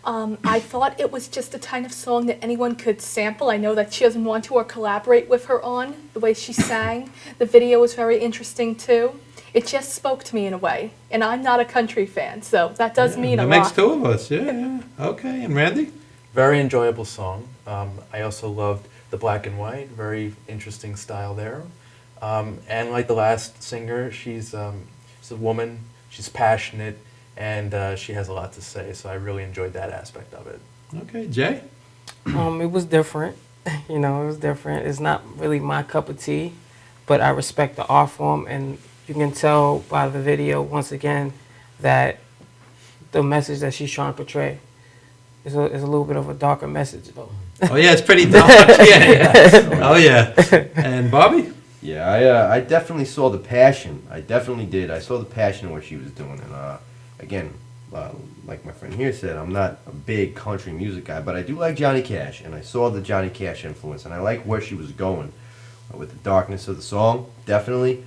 I thought it was just a kind of song that anyone could sample. I know that she doesn't want to or collaborate with her on, the way she sang. The video was very interesting too. It just spoke to me in a way, and I'm not a country fan, so that does mean a lot. That makes two of us, yeah. Okay, and Randy? Very enjoyable song. I also loved the black and white, very interesting style there. And like the last singer, she's a woman, she's passionate, and she has a lot to say, so I really enjoyed that aspect of it. Okay, Jay? It was different. You know, it was different. It's not really my cup of tea, but I respect the art form, and you can tell by the video, once again, that the message that she's trying to portray is a little bit of a darker message, though. Oh, yeah, it's pretty dark. Yeah. Oh, yeah. And Bobby? Yeah, I definitely saw the passion. I definitely did. I saw the passion in what she was doing. And again, like my friend here said, I'm not a big country music guy, but I do like Johnny Cash, and I saw the Johnny Cash influence, and I like where she was going with the darkness of the song, definitely.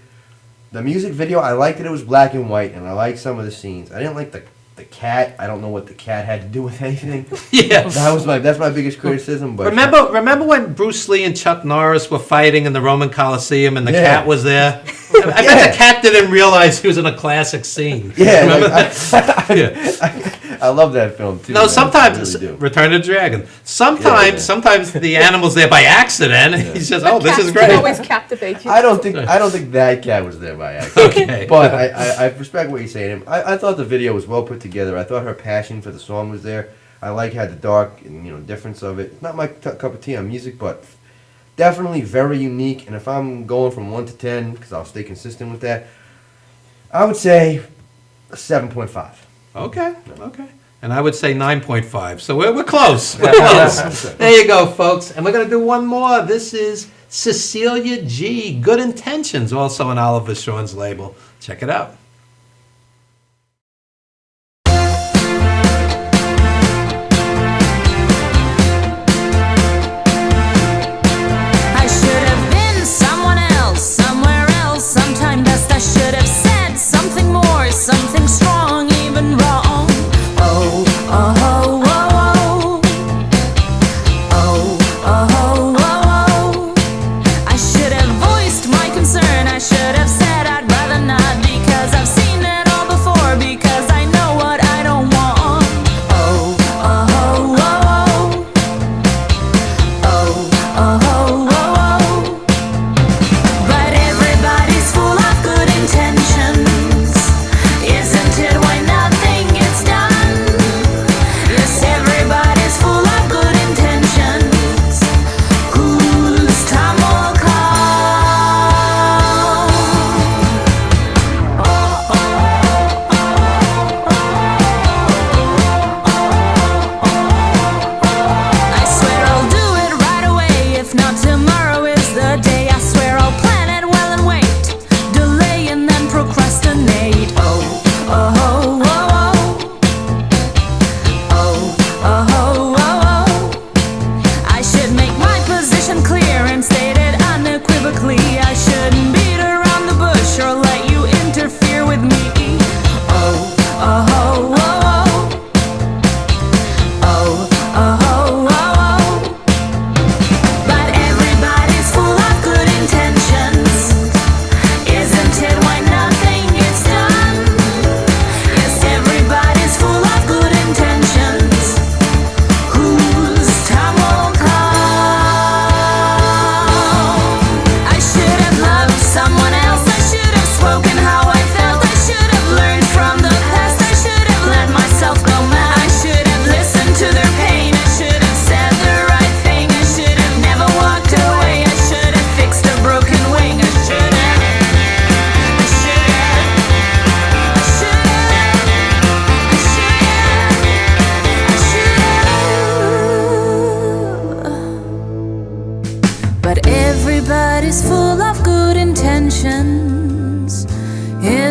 The music video, I liked that it was black and white, and I liked some of the scenes. I didn't like the cat. I don't know what the cat had to do with anything. Yeah. That's my biggest criticism. But Remember when Bruce Lee and Chuck Norris were fighting in the Roman Coliseum and the cat was there? I bet the cat didn't realize he was in a classic scene. Yeah. Remember I love that film, too. No, man. sometimes, I really do. Return of the Dragon. Sometimes the animal's there by accident, and he says, "Oh, this is great." Can always captivate you. I don't think that cat was there by accident. Okay. But I respect what you're saying. I thought the video was well put together. I thought her passion for the song was there. I like how the dark and difference of it. It's not my cup of tea on music, but definitely very unique. And if I'm going from 1 to 10, because I'll stay consistent with that, I would say a 7.5. Okay. And I would say 9.5. So we're close. We're close. There you go, folks. And we're going to do one more. This is Cecilia G. Good Intentions, also on Oliver Shawn's label. Check it out. I should have been someone else, somewhere else, sometime best. I should have said something more, something strong, even wrong. Oh, oh, oh, oh, oh, oh, oh, oh, oh. I should have voiced my concern. I should have said I'd rather not, because I've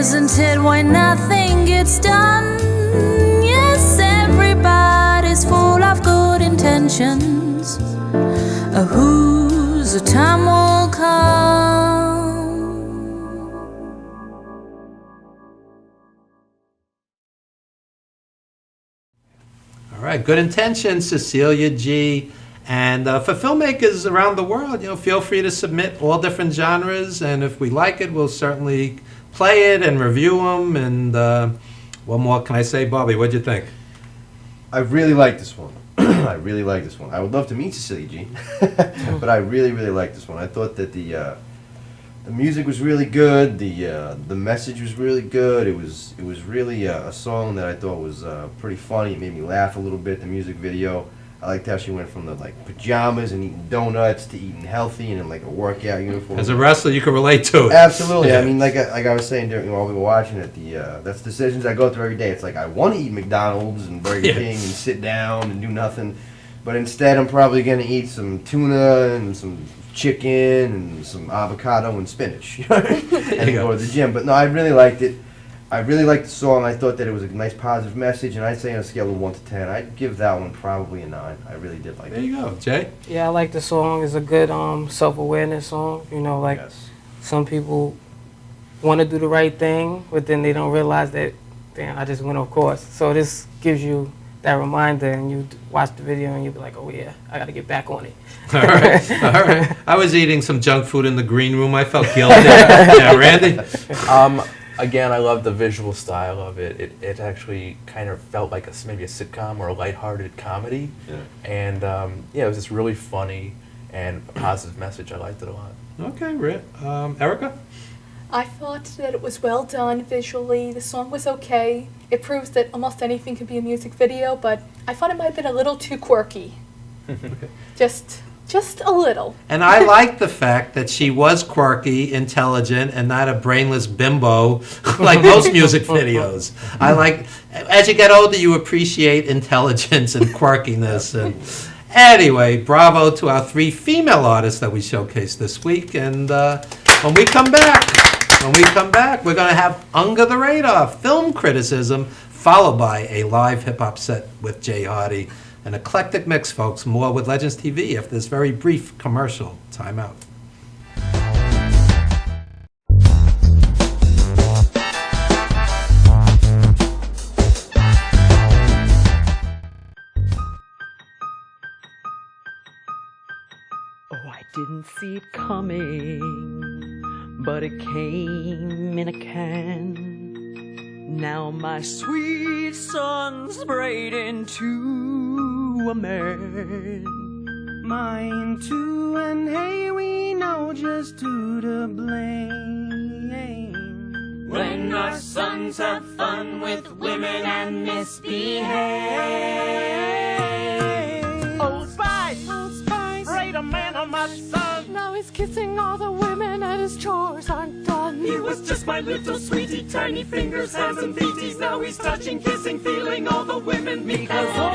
Isn't it why nothing gets done? Yes, everybody's full of good intentions. Whose time will come? All right, good intentions, Cecilia G. And for filmmakers around the world, feel free to submit all different genres, and if we like it, we'll certainly play it and review them. And what more can I say, Bobby? What'd you think? I really like this one. I really like this one. I would love to meet Cecilia G, but I really, really like this one. I thought that the music was really good. The message was really good. It was really a song that I thought was pretty funny. It made me laugh a little bit. The music video, I liked how she went from the pajamas and eating donuts to eating healthy and in a workout uniform. As a wrestler, you can relate to it. Absolutely. Yeah. I mean, like I was saying during while we were watching it, that's decisions I go through every day. It's like I want to eat McDonald's and Burger King and sit down and do nothing, but instead I'm probably going to eat some tuna and some chicken and some avocado and spinach and go to the gym. But no, I really liked it. I really liked the song. I thought that it was a nice positive message, and I'd say on a scale of 1 to 10, I'd give that one probably a 9. I really did like it. There you go. Jay? Yeah, I like the song. It's a good self-awareness song. Some people want to do the right thing, but then they don't realize that, damn, I just went off course. So this gives you that reminder, and you watch the video, and you'll be like, oh yeah, I got to get back on it. All right. All right. I was eating some junk food in the green room. I felt guilty. Yeah, Randy? Again, I love the visual style of it. It actually kind of felt like maybe a sitcom or a lighthearted comedy. Yeah. And it was just really funny and a positive message. I liked it a lot. Okay, Erica? I thought that it was well done visually. The song was okay. It proves that almost anything can be a music video, but I thought it might have been a little too quirky. Just a little. And I like the fact that she was quirky, intelligent, and not a brainless bimbo like most music videos. I like, as you get older, you appreciate intelligence and quirkiness. And anyway, bravo to our 3 female artists that we showcased this week. And when we come back, we're going to have Under the Radar film criticism, followed by a live hip-hop set with Jay Hardy. An eclectic mix, folks. More with Legends TV after this very brief commercial timeout. Oh, I didn't see it coming, but it came in a can. Now my sweet son's sprayed into a man. Mine too, and hey, we know just who to blame. When our sons have fun with women and misbehave. Old Spice, sprayed a man on my son. Now he's kissing all the women and his chores aren't done. He was just my little sweetie, tiny fingers, hands and feeties. Now he's touching, kissing, feeling all the women because Old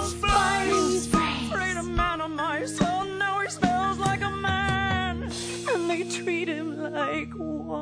Spice sprayed a man on my son. Now he smells like a man, and they treat him like one.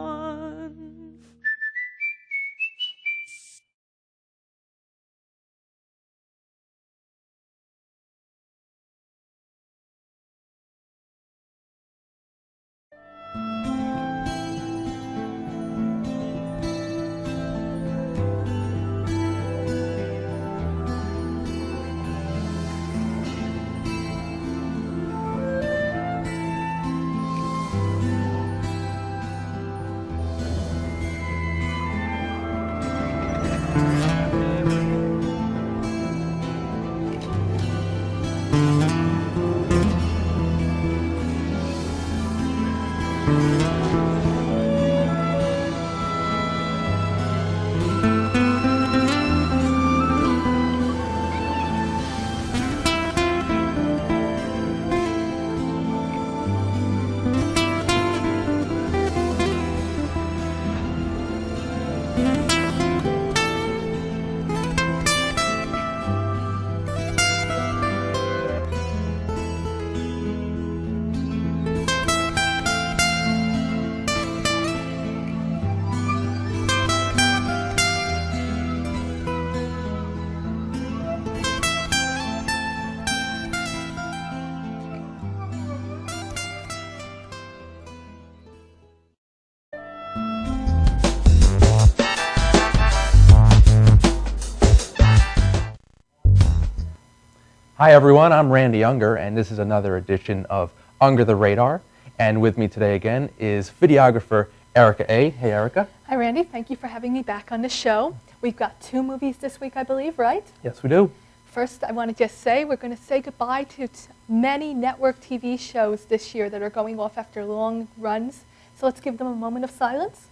Hi everyone, I'm Randy Unger, and this is another edition of Under the Radar. And with me today again is videographer Erica A. Hey Erica. Hi Randy, thank you for having me back on the show. We've got 2 movies this week, I believe, right? Yes, we do. First, I want to just say we're going to say goodbye to many network TV shows this year that are going off after long runs. So let's give them a moment of silence.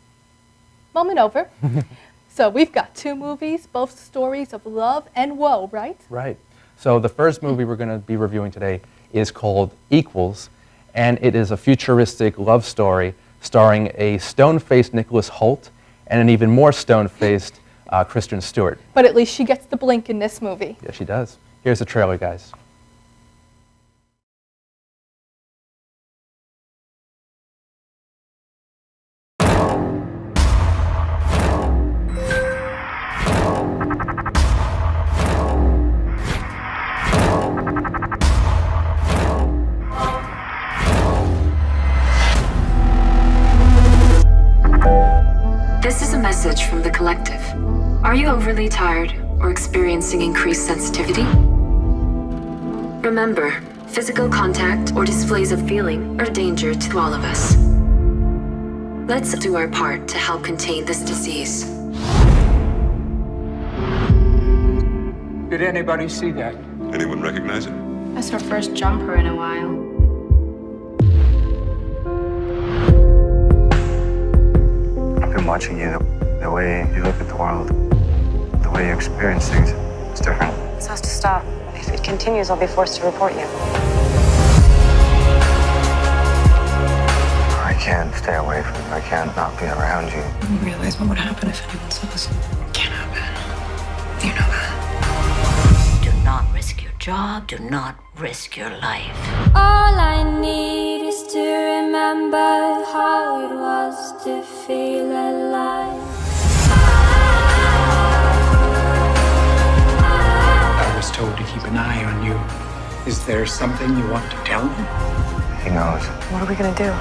Moment over. So we've got 2 movies, both stories of love and woe, right? Right. So the first movie we're going to be reviewing today is called Equals, and it is a futuristic love story starring a stone-faced Nicholas Hoult and an even more stone-faced Kristen Stewart. But at least she gets the blink in this movie. Yes, she does. Here's the trailer, guys. This is a message from the collective. Are you overly tired or experiencing increased sensitivity? Remember, physical contact or displays of feeling are a danger to all of us. Let's do our part to help contain this disease. Did anybody see that? Anyone recognize it? That's our first jumper in a while. I've been watching you. The way you look at the world, the way you experience things, it's different. This has to stop. If it continues, I'll be forced to report you. I can't stay away from you. I can't not be around you. You realize what would happen if anyone saw us? Can't happen. You know that. Do not risk your job. Do not risk your life. All I need is to remember how it was to feel alive. I was told to keep an eye on you. Is there something you want to tell me? He knows. What are we gonna do?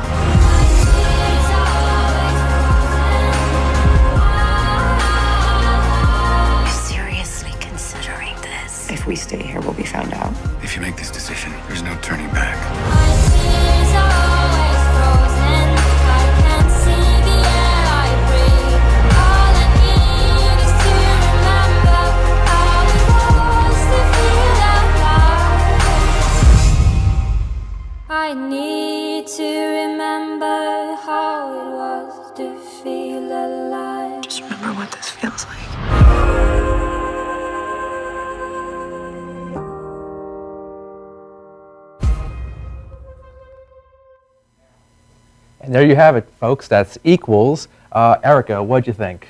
Seriously considering this. If we stay here, we'll be found out. If you make this decision, there's no turning back. I need to remember how it was to feel alive. Just remember what this feels like. And there you have it, folks. That's Equals. Erica, what'd you think?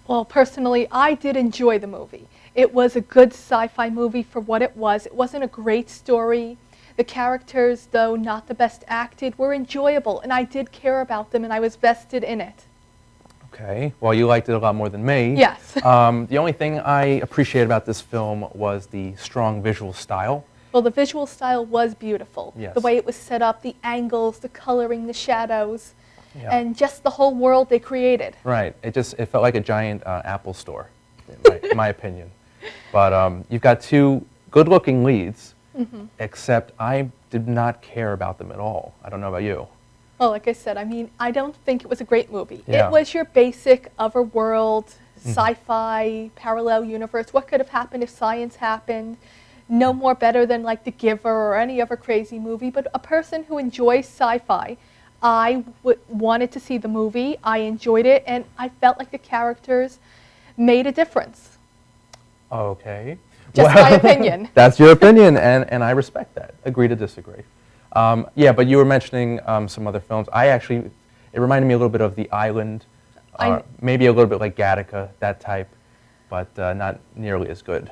Well, personally, I did enjoy the movie. It was a good sci-fi movie for what it was. It wasn't a great story. The characters, though not the best acted, were enjoyable, and I did care about them, and I was vested in it. Okay, well, you liked it a lot more than me. Yes. The only thing I appreciated about this film was the strong visual style. Well, the visual style was beautiful. Yes. The way it was set up, the angles, the coloring, the shadows, Yeah. and just the whole world they created. Right, it felt like a giant Apple store, in my opinion. But you've got 2 good-looking leads. Except I did not care about them at all. I don't know about you. Well, like I said, I mean, I don't think it was a great movie. Yeah. It was your basic otherworld, sci-fi, parallel universe. What could have happened if science happened? No more better than like The Giver or any other crazy movie. But a person who enjoys sci-fi, I wanted to see the movie. I enjoyed it, and I felt like the characters made a difference. Okay. Just my opinion. That's your opinion, and I respect that. Agree to disagree. Yeah, but you were mentioning some other films. It reminded me a little bit of The Island, maybe a little bit like Gattaca, that type, but not nearly as good.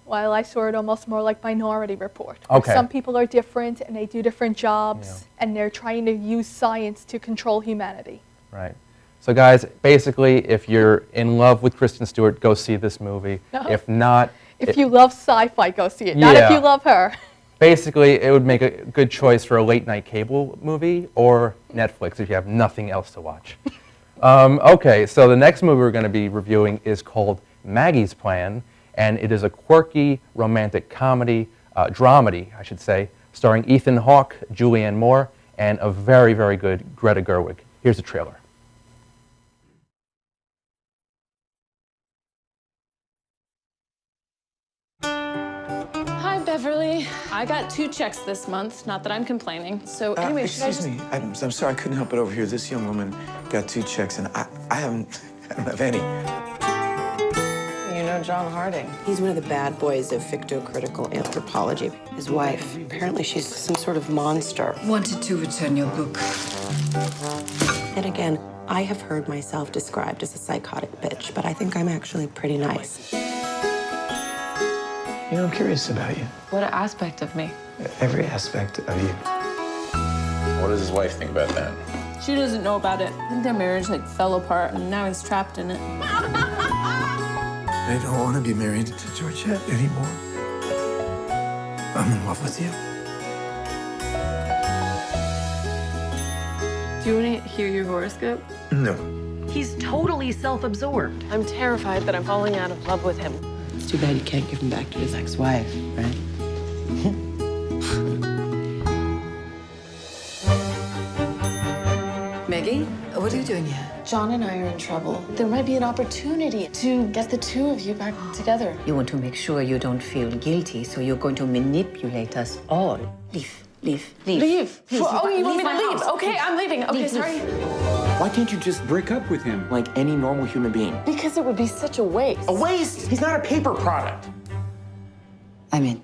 Well, I saw it almost more like Minority Report. Okay. Some people are different, and they do different jobs, and they're trying to use science to control humanity. Right. So guys, basically, if you're in love with Kristen Stewart, go see this movie. No. If not... If you love sci-fi, go see it. Not if you love her. Basically, it would make a good choice for a late-night cable movie or Netflix if you have nothing else to watch. Okay, so the next movie we're going to be reviewing is called Maggie's Plan, and it is a quirky romantic comedy dramedy, I should say, starring Ethan Hawke, Julianne Moore, and a very, very good Greta Gerwig. Here's the trailer. Hi, Beverly. I got 2 checks this month. Not that I'm complaining. So anyway, should I Excuse me. I'm sorry, I couldn't help but overhear. This young woman got 2 checks, and I don't have any. You know John Harding. He's one of the bad boys of fictocritical anthropology. His wife, apparently she's some sort of monster. Wanted to return your book. And again, I have heard myself described as a psychotic bitch, but I think I'm actually pretty nice. You know, I'm curious about you. What aspect of me? Every aspect of you. What does his wife think about that? She doesn't know about it. I think their marriage fell apart, and now he's trapped in it. I don't want to be married to Georgette anymore. I'm in love with you. Do you want to hear your horoscope? No. He's totally self-absorbed. I'm terrified that I'm falling out of love with him. It's too bad you can't give him back to his ex-wife, right? Maggie, what are you doing here? John and I are in trouble. There might be an opportunity to get the 2 of you back together. You want to make sure you don't feel guilty, so you're going to manipulate us all. Leave. Leave. Please, Oh, you want me to my leave? house. Okay, I'm leaving. Okay, sorry. Why can't you just break up with him like any normal human being? Because it would be such a waste. A waste? He's not a paper product. I'm in.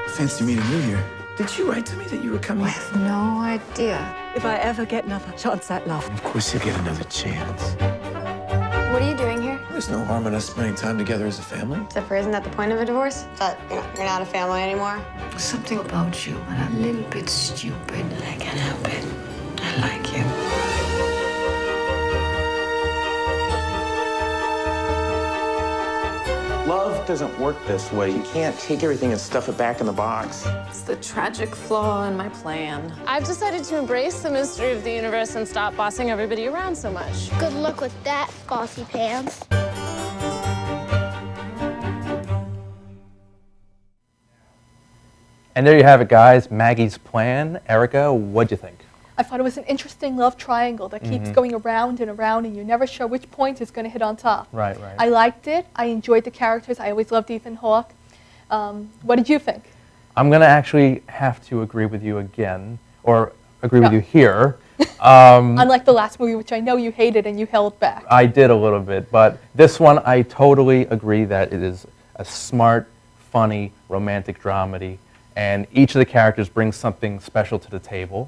Fancy meeting you here. Did you write to me that you were coming? No idea. If I ever get another chance at love. Of course you'll get another chance. What are you doing here? There's no harm in us spending time together as a family. Except for, isn't that the point of a divorce? That you're not a family anymore? Something about you, and a little bit stupid. I can't help it. I like you. Love doesn't work this way. You can't take everything and stuff it back in the box. It's the tragic flaw in my plan. I've decided to embrace the mystery of the universe and stop bossing everybody around so much. Good luck with that, Bossy Pants. And there you have it, guys. Maggie's Plan. Erica, what'd you think? I thought it was an interesting love triangle that keeps going around and around, and you're never sure which point is going to hit on top. Right, right. I liked it. I enjoyed the characters. I always loved Ethan Hawke. What did you think? I'm going to actually have to agree with you again, or agree with you here. Unlike the last movie, which I know you hated and you held back. I did a little bit, but this one I totally agree that it is a smart, funny, romantic dramedy, and each of the characters brings something special to the table.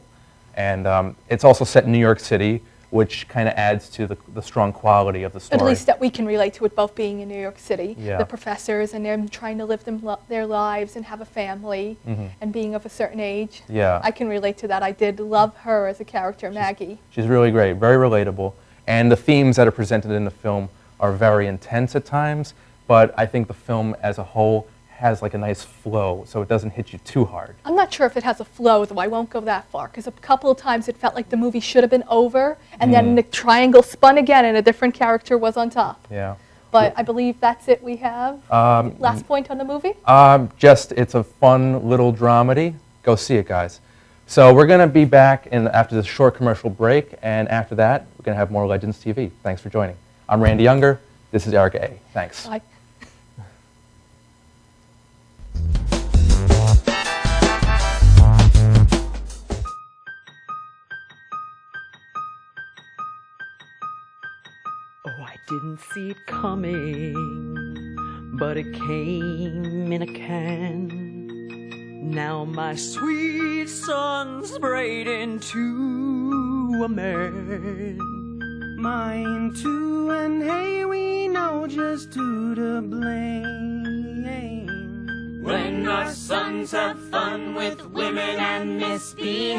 And it's also set in New York City, which kind of adds to the strong quality of the story. At least that we can relate to it both being in New York City. Yeah. The professors and them trying to live their lives and have a family and being of a certain age. Yeah. I can relate to that. I did love her as a character, Maggie. She's really great, very relatable. And the themes that are presented in the film are very intense at times, but I think the film as a whole has like a nice flow, so it doesn't hit you too hard. I'm not sure if it has a flow, though. I won't go that far, because a couple of times it felt like the movie should have been over, and then the triangle spun again, and a different character was on top. Yeah. But I believe that's it we have. Last point on the movie? Just, it's a fun little dramedy. Go see it, guys. So we're going to be back after this short commercial break, and after that, we're going to have more Legends TV. Thanks for joining. I'm Randy Younger. This is Erica A. Thanks. Bye. Oh, I didn't see it coming, but it came in a can. Now my sweet son's braid into a man. Mine too, and hey, we know just who to blame. When our sons have fun with women and misbehave.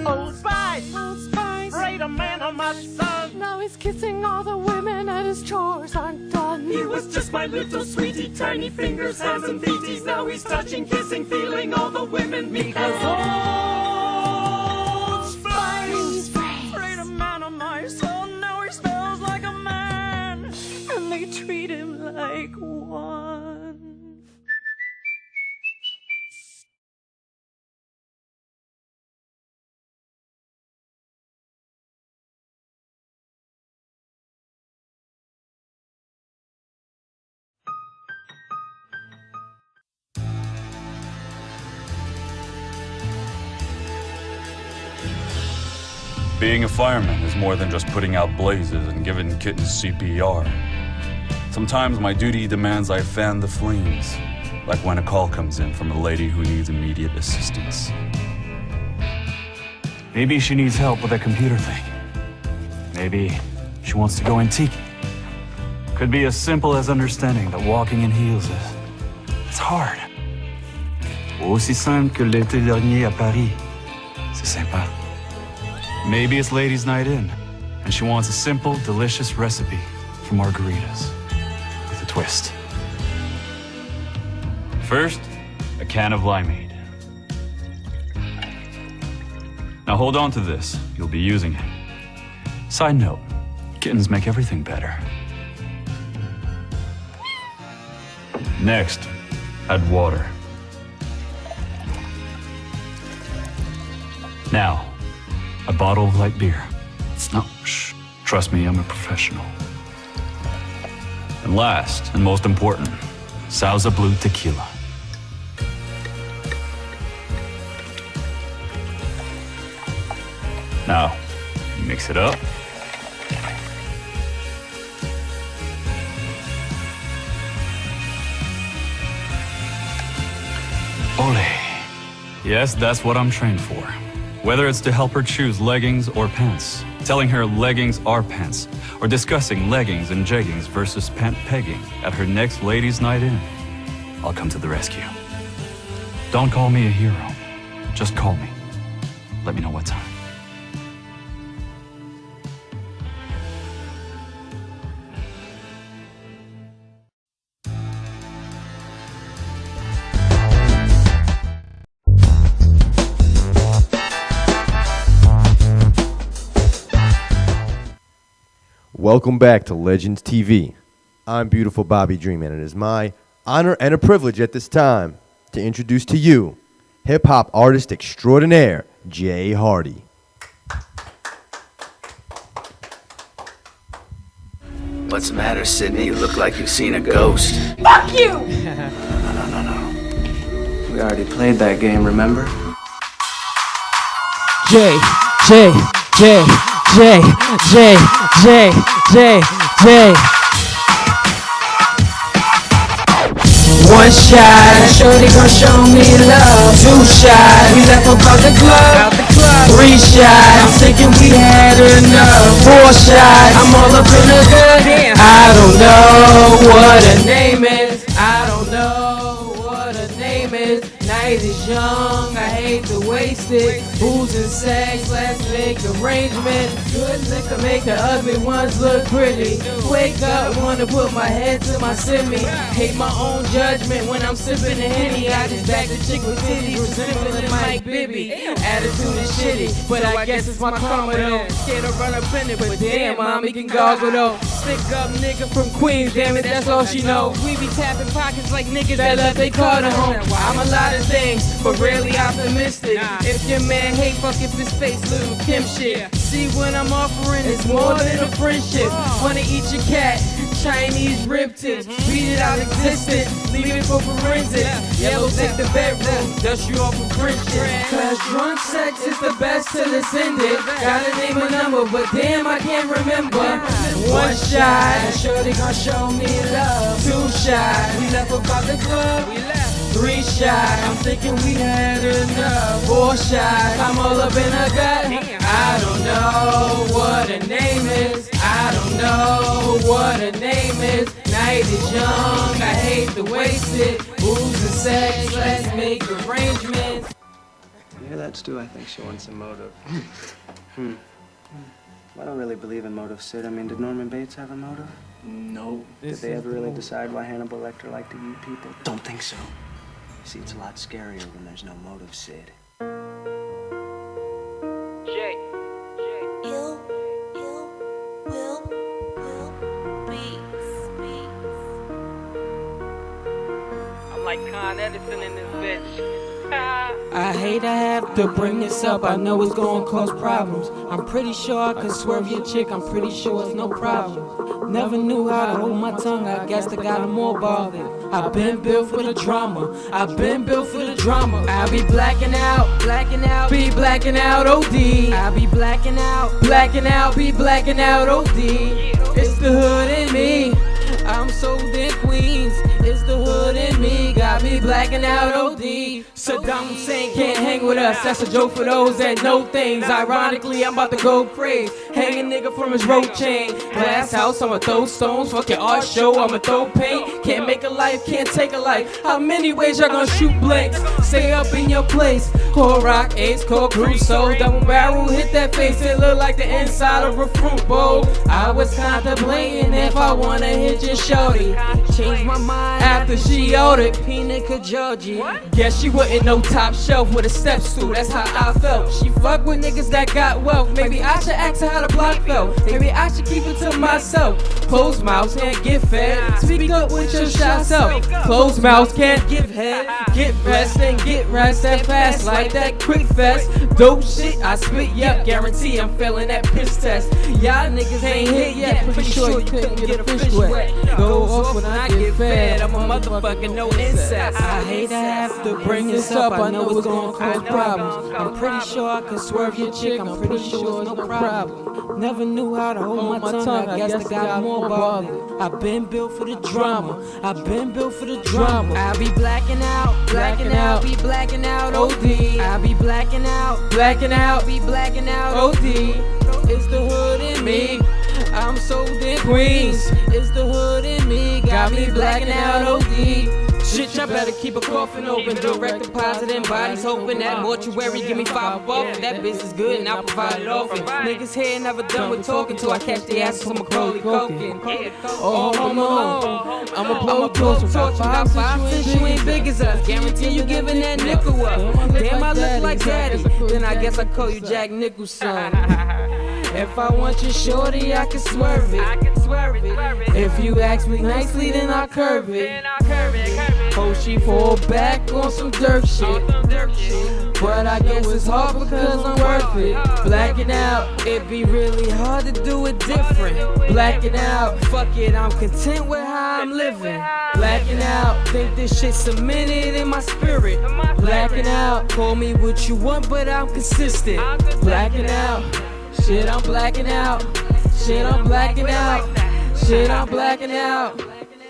Old Spice! Old Spice! Sprayed a man on my son. Now he's kissing all the women and his chores aren't done. He was just my little sweetie, tiny fingers, hands and feeties. Now he's touching, kissing, feeling all the women because Old Spice sprayed a man on my son. Now he smells like a man, and they treat him like Being a fireman is more than just putting out blazes and giving kittens CPR. Sometimes my duty demands I fan the flames, like when a call comes in from a lady who needs immediate assistance. Maybe she needs help with that computer thing. Maybe she wants to go antique. Could be as simple as understanding that walking in heels it's hard. Ou aussi simple que l'été dernier à Paris. C'est sympa. Maybe it's ladies' night in, and she wants a simple, delicious recipe for margaritas with a twist. First, a can of limeade. Now hold on to this. You'll be using it. Side note, kittens make everything better. Next, add water. Now, a bottle of light beer. No, shh. Trust me, I'm a professional. And last, and most important, Sauza Blue tequila. Now, mix it up. Ole. Yes, that's what I'm trained for. Whether it's to help her choose leggings or pants, telling her leggings are pants, or discussing leggings and jeggings versus pant pegging at her next ladies' night in, I'll come to the rescue. Don't call me a hero. Just call me. Let me know what time. Welcome back to Legends TV. I'm beautiful Bobby Dream, and it is my honor and a privilege at this time to introduce to you hip-hop artist extraordinaire, Jay Hardy. What's the matter, Sydney? You look like you've seen a ghost. Fuck you! No. We already played that game, remember? J. One shot, shorty gon' show me love. Two shots, we left about the club. Three shots, I'm thinking we had enough. Four shots, I'm all up in the good. I don't know what her name is. I don't know what her name is. Night is young, I hate to waste it. Booze and sex, let's make arrangements. Good liquor make the ugly ones look pretty. Wake up, wanna put my head to my simi. Hate my own judgment when I'm sipping the Henny. I just back the chick with titties, resembling Mike Bibby. Attitude is shitty, but I guess it's my karma though. Scared to run up in it, but damn, mommy can goggle though. Stick up nigga from Queens, damn it, that's all she knows. We be tapping pockets like niggas that left they car to home. I'm a lot of things, but rarely optimistic. If your man hate, fuck if his face little Kim shit. See what I'm offering is more than a friendship. Wanna eat your cat, Chinese rib tips, beat it out existence, leave it for forensics. Yellow take the bedroom, dust you off for friendship. Cause drunk sex is the best till it's ended. Gotta name a number, but damn I can't remember. One shot, shorty gon' show me love. Two shots, we left about the club. Three shots, I'm thinking we had enough. Four shots, I'm all up in her gut. I don't know what her name is. I don't know what her name is. Night is young, I hate to waste it. Booze and sex, let's make arrangements. You hear that, Stu? I think she wants a motive. I don't really believe in motive, Sid. I mean, did Norman Bates have a motive? No. Did they ever really decide why Hannibal Lecter liked to eat people? Don't think so. See, it's a lot scarier when there's no motive, Sid. I'm like Con Edison in this bitch. I hate to have to bring this up, I know it's gonna cause problems. I'm pretty sure I could swerve your chick, I'm pretty sure it's no problem. Never knew how to hold my tongue, I guess I got more bothered. I've been built for the drama, I've been built for the drama. I be blacking out, be blacking out OD. I be blacking out, be blacking out OD. It's the hood in me, I'm sold in Queens. It's the hood in me, got me blacking out OD. Saddam Hussein can't hang with us, that's a joke for those that know things. Ironically, I'm about to go crazy, hang a nigga from his rope chain. Glass house, I'ma throw stones, fuck your art show, I'ma throw paint. Can't make a life, can't take a life. How many ways y'all gonna shoot blanks? Stay up in your place. Core rock, ace, core Crusoe. Double barrel, hit that face, it look like the inside of a fruit bowl. I was contemplating if I wanna hit your shorty. Changed my mind after she ordered Pina Georgie. Guess she wasn't no top shelf with a step stool, that's how I felt. She fuck with niggas that got wealth. Maybe I should ask her how the block felt. Maybe I should keep it to myself. Closed mouths can't get fed. Speak up with your shy self. Closed mouths can't give head. Get rest and get rest that fast like that quick fest. Dope shit I spit, yep, guarantee I'm failing that piss test. Y'all niggas ain't hit yet, pretty sure you couldn't get a fish wet. Goes off when I get fed, I'm a motherfucker, no incest. I hate to have to bring this up, I know it's gonna cause problems. I'm pretty sure I could swerve your chick, I'm pretty sure it's no problem. Never knew how to hold my tongue, I guess I got more bothered. I've been built for the drama, I've been built for the drama. I be blacking out, be blacking out OD. I be blacking out, be blacking out OD. It's the hood in me, I'm sold in Queens. It's the hood in me, got me blacking out OD. Shit, y'all better keep a coffin open. Direct deposit and bodies hoping that mortuary give me 5 bucks. That business good and I provide it often. Niggas here never done with talking till I catch the ass of some Macaulay Culkin. Oh, Home Alone, I'ma blow torch. Got 5 since you ain't big as us. Guarantee you giving that nickel up. Damn, I look like daddy. Then I guess I call you Jack Nicholson. If I want you shorty, I can swerve it. If you ask me nicely, then I'll curve it. Oh, she fall back on some dirt shit. But I guess it's hard because I'm worth it. Blacking out, it be really hard to do it different. Blacking out, fuck it, I'm content with how I'm living. Blacking out, think this shit cemented in my spirit. Blacking out, call me what you want, but I'm consistent. Blacking out, shit, I'm blacking out. Shit, I'm blacking out. Shit, I'm blacking out.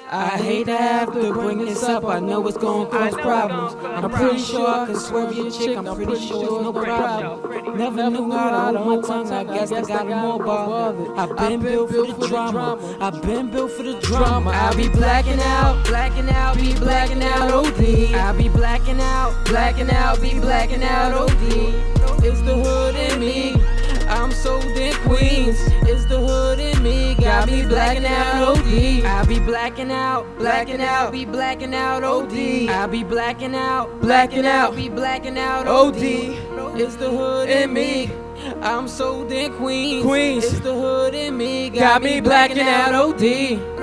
I hate to have to bring this up, I know it's gonna cause problems. I'm pretty sure I could swerve your chick, I'm pretty sure it's no problem. Never knew how to hold my tongue, I guess I got more bothered. I've been built for the drama, I've been built for the drama. I be blacking out, be blacking out OD. I be blacking out, be blacking out OD. It's the hood in me, I'm sold in Queens. It's the hood in me, got me blacking out OD. I be blacking out, be blacking out OD. I be blacking out, be blacking out OD. It's the hood in me, I'm sold in Queens. It's the hood in me, got me blacking out OD.